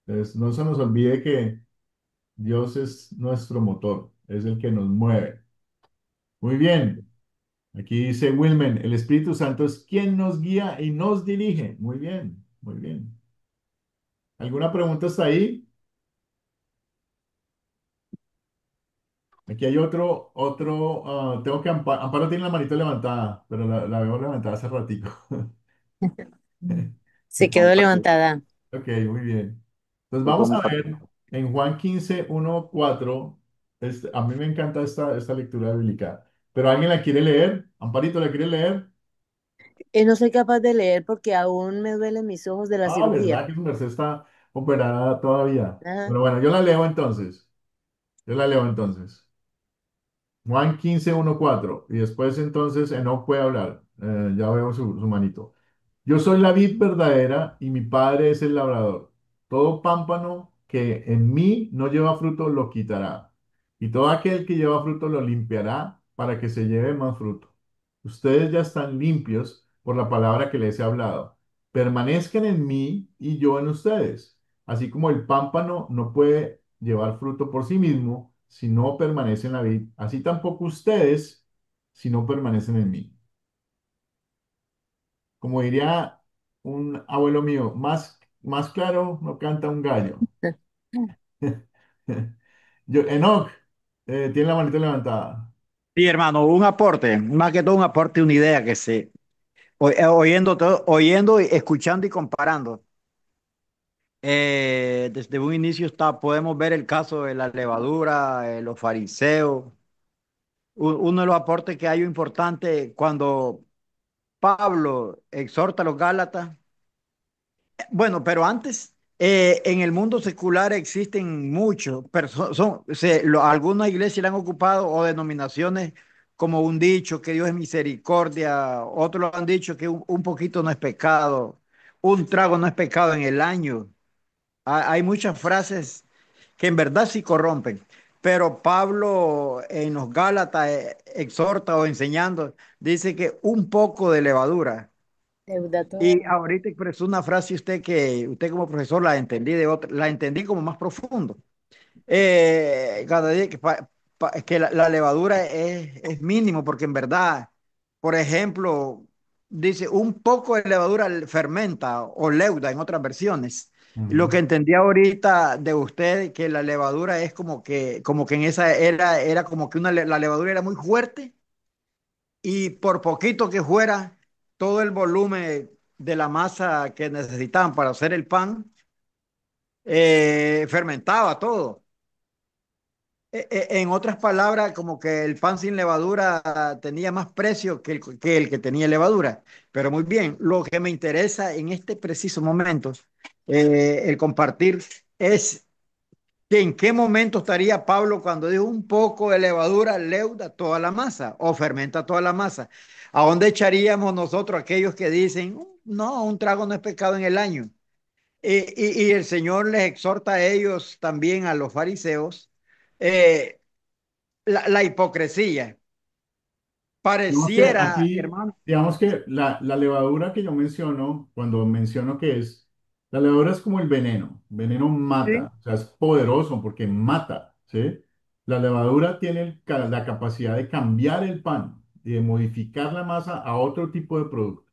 Entonces, no se nos olvide que Dios es nuestro motor, es el que nos mueve. Muy bien. Aquí dice Wilmen, el Espíritu Santo es quien nos guía y nos dirige. Muy bien, muy bien. ¿Alguna pregunta hasta ahí? Aquí hay tengo que Amparo tiene la manita levantada, pero la veo levantada hace ratico. Se quedó levantada. Ok, muy bien. Entonces Yo vamos como a ver en Juan 15, 1, 4. A mí me encanta esta lectura bíblica. ¿Pero alguien la quiere leer? ¿Amparito la quiere leer? No soy capaz de leer porque aún me duelen mis ojos de la Ah, cirugía. ¿verdad que su merced está operada todavía? Ajá. Pero bueno, yo la leo entonces. Yo la leo entonces. Juan 15, 1, 4. Y después entonces Enoc puede hablar. Ya veo su manito. Yo soy la vid verdadera y mi padre es el labrador. Todo pámpano que en mí no lleva fruto lo quitará. Y todo aquel que lleva fruto lo limpiará para que se lleve más fruto. Ustedes ya están limpios por la palabra que les he hablado. Permanezcan en mí y yo en ustedes. Así como el pámpano no puede llevar fruto por sí mismo si no permanece en la vid, así tampoco ustedes si no permanecen en mí. Como diría un abuelo mío, más claro no canta un gallo. Enoch, tiene la manita levantada. Sí, hermano, un aporte, más que todo un aporte, una idea que se, oyendo todo, oyendo, escuchando y comparando. Desde un inicio podemos ver el caso de la levadura, los fariseos. Uno de los aportes que hay importante cuando Pablo exhorta a los Gálatas. Bueno, pero antes, en el mundo secular existen muchos, algunas iglesias le han ocupado o denominaciones como un dicho que Dios es misericordia, otros lo han dicho que un poquito no es pecado, un trago no es pecado en el año. Hay muchas frases que en verdad sí corrompen, pero Pablo en los Gálatas exhorta o enseñando, dice que un poco de levadura. Deuda Y toda. ahorita expresó una frase usted que usted como profesor la entendí de otra, la entendí como más profundo. Cada día que la levadura es mínimo, porque en verdad, por ejemplo, dice un poco de levadura fermenta o leuda en otras versiones. Lo Ujú. que entendí ahorita de usted, que la levadura es como que en esa era como que la levadura era muy fuerte y por poquito que fuera, todo el volumen de la masa que necesitaban para hacer el pan, fermentaba todo. En otras palabras, como que el pan sin levadura tenía más precio que el que tenía levadura. Pero muy bien, lo que me interesa en este preciso momento, el compartir, es que en qué momento estaría Pablo cuando dijo un poco de levadura leuda toda la masa o fermenta toda la masa. ¿A dónde echaríamos nosotros aquellos que dicen, no, un trago no es pecado en el año? Y el Señor les exhorta a ellos también, a los fariseos, eh, la hipocresía. Digamos que Pareciera, aquí, hermano. digamos que la levadura que yo menciono, cuando menciono que la levadura es como el veneno Sí. mata, o sea, es poderoso porque mata, ¿sí? La levadura tiene la capacidad de cambiar el pan y de modificar la masa a otro tipo de producto.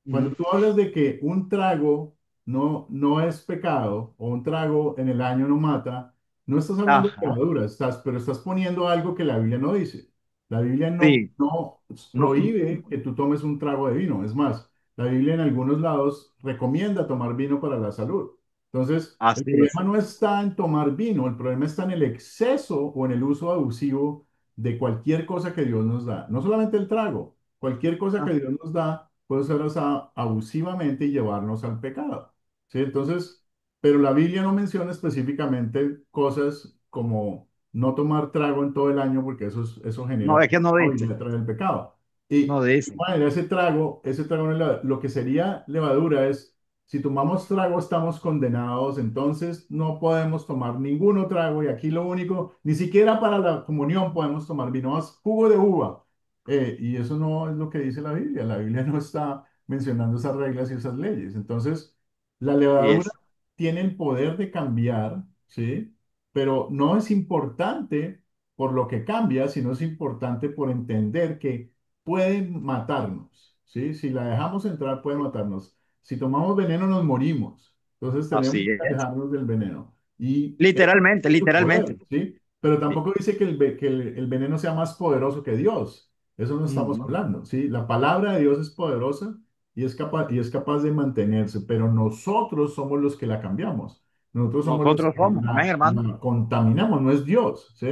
Cuando Ujú. tú hablas de que un trago no es pecado o un trago en el año no mata, no estás hablando de Ajá, levadura, pero estás poniendo algo que la Biblia no dice. La Biblia sí. no No, prohíbe que tú tomes un trago de vino. Es más, la Biblia en algunos lados recomienda tomar vino para la salud. Entonces, el así es. problema no está en tomar vino, el problema está en el exceso o en el uso abusivo de cualquier cosa que Dios nos da. No solamente el trago, cualquier cosa que Ah, Dios nos da puede ser usada abusivamente y llevarnos al pecado. ¿Sí? Entonces, pero la Biblia no menciona específicamente cosas como no tomar trago en todo el año porque eso no, genera es que no pecado y dice, trae el pecado. Y no dice. bueno, ese trago no es lo que sería levadura es, si tomamos trago estamos condenados, entonces no podemos tomar ningún trago y aquí lo único, ni siquiera para la comunión podemos tomar vino, más jugo de uva. Y eso no es lo que dice la Biblia. La Biblia no está mencionando esas reglas y esas leyes. Entonces, la Y levadura es, tiene el poder de cambiar, ¿sí? Pero no es importante por lo que cambia, sino es importante por entender que pueden matarnos, ¿sí? Si la dejamos entrar, puede matarnos. Si tomamos veneno, nos morimos. Entonces tenemos Así que es. alejarnos del veneno. Y Literalmente, su poder, literalmente. ¿sí? Pero Sí. tampoco dice que el veneno sea más poderoso que Dios. Eso no estamos Ujú. hablando, ¿sí? La palabra de Dios es poderosa y es capaz de mantenerse, pero nosotros somos los que la cambiamos. Nosotros somos los Nosotros que somos, amén, hermano. la contaminamos, no es Dios, ¿sí?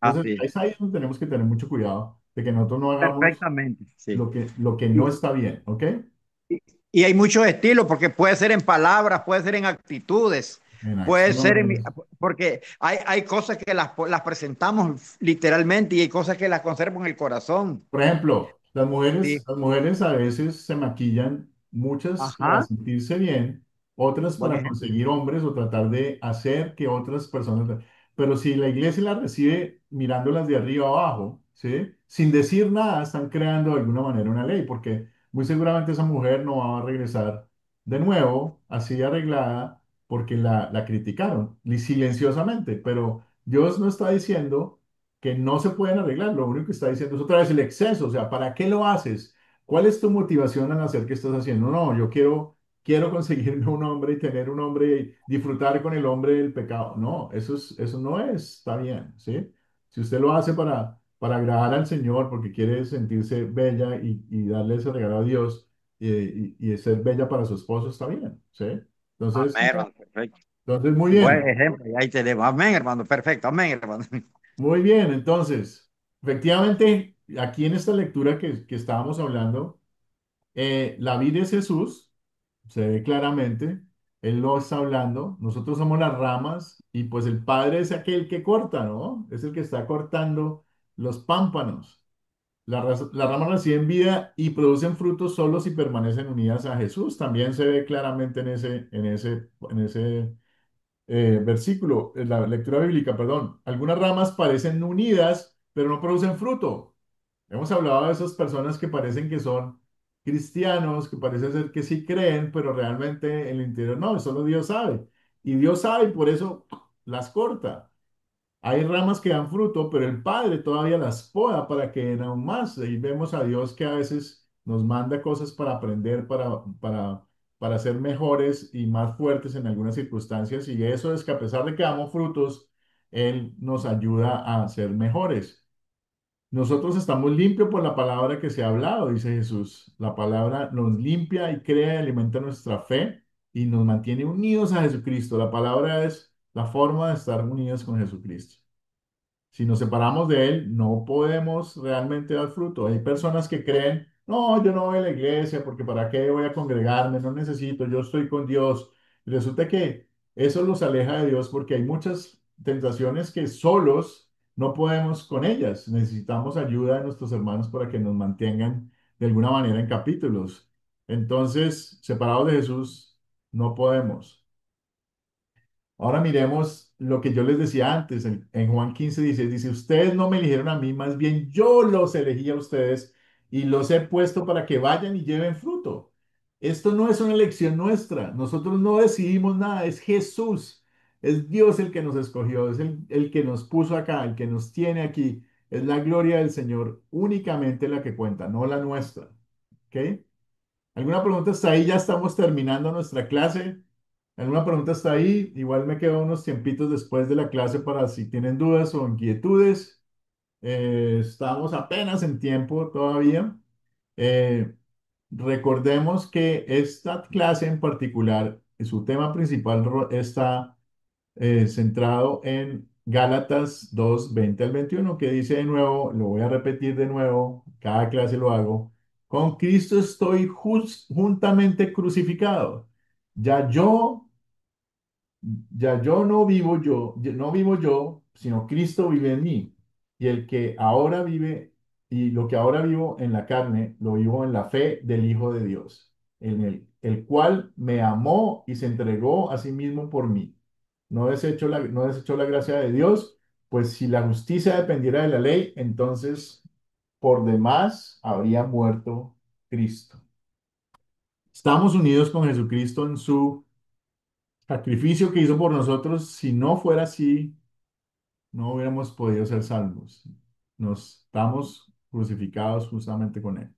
Entonces, Así, es ahí donde tenemos que tener mucho cuidado de que nosotros no hagamos perfectamente, sí. lo que no Y, está bien, ¿ok? y hay muchos estilos, porque puede ser en palabras, puede ser en actitudes, En puede ser acciones. porque hay cosas que las presentamos literalmente y hay cosas que las conservo en el corazón. Por ejemplo, Sí. las mujeres a veces se maquillan, muchas para Ajá, sentirse bien, otras buen para ejemplo. conseguir hombres o tratar de hacer que otras personas... Pero si la iglesia las recibe mirándolas de arriba abajo, ¿sí? Sin decir nada, están creando de alguna manera una ley, porque muy seguramente esa mujer no va a regresar de nuevo así arreglada porque la criticaron, y silenciosamente, pero Dios no está diciendo que no se pueden arreglar. Lo único que está diciendo es otra vez el exceso. O sea, ¿para qué lo haces? ¿Cuál es tu motivación al hacer que estás haciendo? No, yo quiero conseguirme un hombre y tener un hombre y disfrutar con el hombre del pecado. No, eso no está bien, ¿sí? Si usted lo hace para agradar al Señor porque quiere sentirse bella y darle ese regalo a Dios y ser bella para su esposo, está bien, ¿sí? Entonces, Amén, hermano, perfecto. muy Buen bien. ejemplo, y ahí tenemos. Amén, hermano, perfecto. Amén, hermano. Muy bien, entonces, efectivamente, aquí en esta lectura que estábamos hablando, la vida es Jesús, se ve claramente, Él lo está hablando, nosotros somos las ramas y pues el Padre es aquel que corta, ¿no? Es el que está cortando los pámpanos. Las ramas reciben vida y producen frutos solo si permanecen unidas a Jesús. También se ve claramente en ese versículo, en la lectura bíblica, perdón. Algunas ramas parecen unidas, pero no producen fruto. Hemos hablado de esas personas que parecen que son cristianos, que parece ser que sí creen, pero realmente en el interior no, solo Dios sabe. Y Dios sabe y por eso las corta. Hay ramas que dan fruto, pero el Padre todavía las poda para que den aún más. Y vemos a Dios que a veces nos manda cosas para aprender, para ser mejores y más fuertes en algunas circunstancias. Y eso es que a pesar de que damos frutos, Él nos ayuda a ser mejores. Nosotros estamos limpios por la palabra que se ha hablado, dice Jesús. La palabra nos limpia y crea y alimenta nuestra fe y nos mantiene unidos a Jesucristo. La palabra es la forma de estar unidos con Jesucristo. Si nos separamos de Él, no podemos realmente dar fruto. Hay personas que creen, no, yo no voy a la iglesia porque ¿para qué voy a congregarme? No necesito, yo estoy con Dios. Y resulta que eso los aleja de Dios porque hay muchas tentaciones que solos no podemos con ellas. Necesitamos ayuda de nuestros hermanos para que nos mantengan de alguna manera en capítulos. Entonces, separados de Jesús, no podemos. Ahora miremos lo que yo les decía antes, en Juan 15 dice, ustedes no me eligieron a mí, más bien yo los elegí a ustedes y los he puesto para que vayan y lleven fruto. Esto no es una elección nuestra, nosotros no decidimos nada, es Jesús, es Dios el que nos escogió, es el que nos puso acá, el que nos tiene aquí, es la gloria del Señor, únicamente la que cuenta, no la nuestra. ¿Ok? ¿Alguna pregunta hasta ahí? Ya estamos terminando nuestra clase. ¿Alguna pregunta hasta ahí? Igual me quedo unos tiempitos después de la clase para si tienen dudas o inquietudes. Estamos apenas en tiempo todavía. Eh, recordemos que esta clase en particular, su tema principal está centrado en Gálatas 2 20 al 21 que dice de nuevo, lo voy a repetir de nuevo, cada clase lo hago, con Cristo estoy juntamente crucificado. Ya yo no vivo yo, sino Cristo vive en mí. Y el que ahora vive, y lo que ahora vivo en la carne, lo vivo en la fe del Hijo de Dios, en el cual me amó y se entregó a sí mismo por mí. No desechó la gracia de Dios, pues si la justicia dependiera de la ley, entonces por demás habría muerto Cristo. Estamos unidos con Jesucristo en su sacrificio que hizo por nosotros. Si no fuera así, no hubiéramos podido ser salvos. Nos estamos crucificados justamente con Él.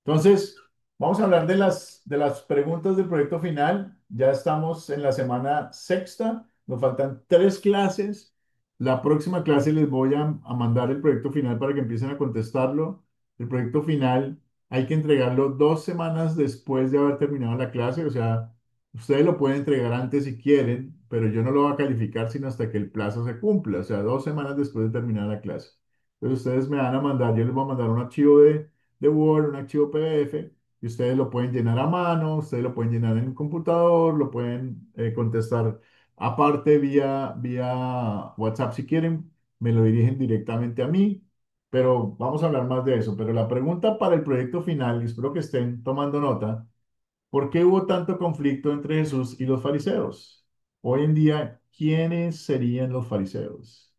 Entonces, Vamos a hablar de las preguntas del proyecto final. Ya estamos en la semana sexta, nos faltan 3 clases. La próxima clase les voy a mandar el proyecto final para que empiecen a contestarlo. El proyecto final hay que entregarlo 2 semanas después de haber terminado la clase, o sea, ustedes lo pueden entregar antes si quieren, pero yo no lo voy a calificar sino hasta que el plazo se cumpla, o sea, 2 semanas después de terminar la clase. Entonces ustedes me van a mandar, yo les voy a mandar un archivo de Word, un archivo PDF y ustedes lo pueden llenar a mano, ustedes lo pueden llenar en el computador, lo pueden contestar aparte vía WhatsApp si quieren, me lo dirigen directamente a mí, pero vamos a hablar más de eso. Pero la pregunta para el proyecto final, y espero que estén tomando nota, ¿por qué hubo tanto conflicto entre Jesús y los fariseos? Hoy en día, ¿quiénes serían los fariseos?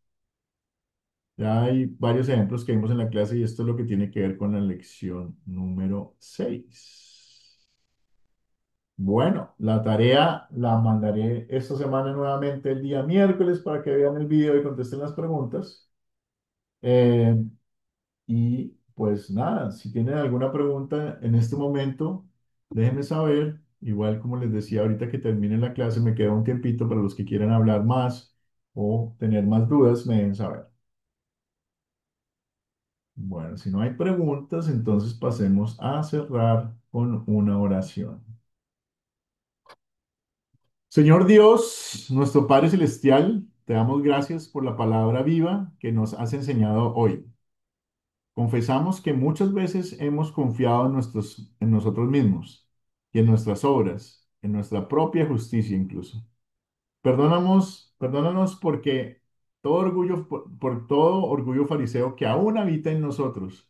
Ya hay varios ejemplos que vimos en la clase y esto es lo que tiene que ver con la lección número 6. Bueno, la tarea la mandaré esta semana nuevamente el día miércoles para que vean el video y contesten las preguntas. Eh, y pues nada, si tienen alguna pregunta en este momento, déjenme saber. Igual como les decía ahorita que termine la clase, me queda un tiempito para los que quieran hablar más o tener más dudas, me deben saber. Bueno, si no hay preguntas, entonces pasemos a cerrar con una oración. Señor Dios, nuestro Padre Celestial, te damos gracias por la palabra viva que nos has enseñado hoy. Confesamos que muchas veces hemos confiado en nosotros mismos y en nuestras obras, en nuestra propia justicia incluso. Perdónanos porque todo orgullo, por todo orgullo fariseo que aún habita en nosotros.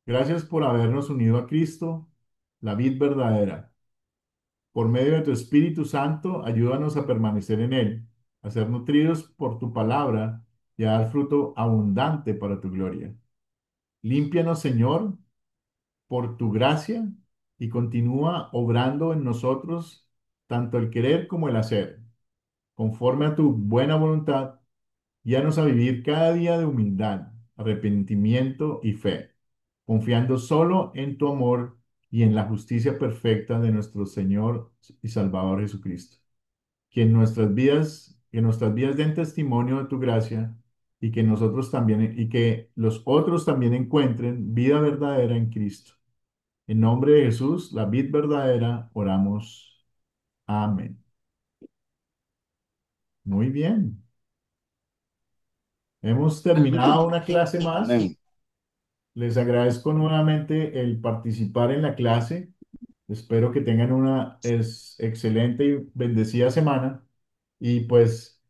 Gracias por habernos unido a Cristo, la vid verdadera. Por medio de tu Espíritu Santo, ayúdanos a permanecer en Él, a ser nutridos por tu palabra y a dar fruto abundante para tu gloria. Límpianos, Señor, por tu gracia y continúa obrando en nosotros tanto el querer como el hacer, conforme a tu buena voluntad. Guíanos a vivir cada día de humildad, arrepentimiento y fe, confiando solo en tu amor y en la justicia perfecta de nuestro Señor y Salvador Jesucristo. Que nuestras vidas den testimonio de tu gracia y que nosotros también, y que los otros también encuentren vida verdadera en Cristo. En nombre de Jesús, la vid verdadera, oramos. Amén. Muy bien. Hemos terminado una clase más. Amén. Les agradezco nuevamente el participar en la clase. Espero que tengan una excelente y bendecida semana. Y pues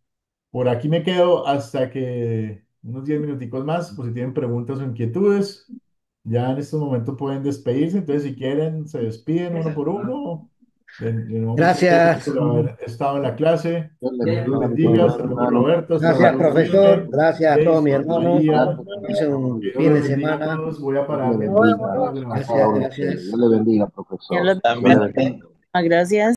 por aquí me quedo hasta que unos 10 minuticos más, por si tienen preguntas o inquietudes. Ya en estos momentos pueden despedirse. Entonces, si quieren, se despiden uno por uno. De nuevo, muchas gracias Gracias. por haber estado en la clase. Dios le Dios los bendiga, bendiga. profesor, Hasta luego, hermano. Roberto. Hasta Gracias, luego, profesor. Wilmer. Gracias a todos mis Jason, hermanos. María. Hice un Dios fin los de bendiga a semana. todos. Voy a Dios parar le de bendiga la a cada Gracias, grabación. uno de ustedes. gracias. Dios le bendiga, Dios profesor. los Dios le bendiga. Amén. bendiga. Gracias.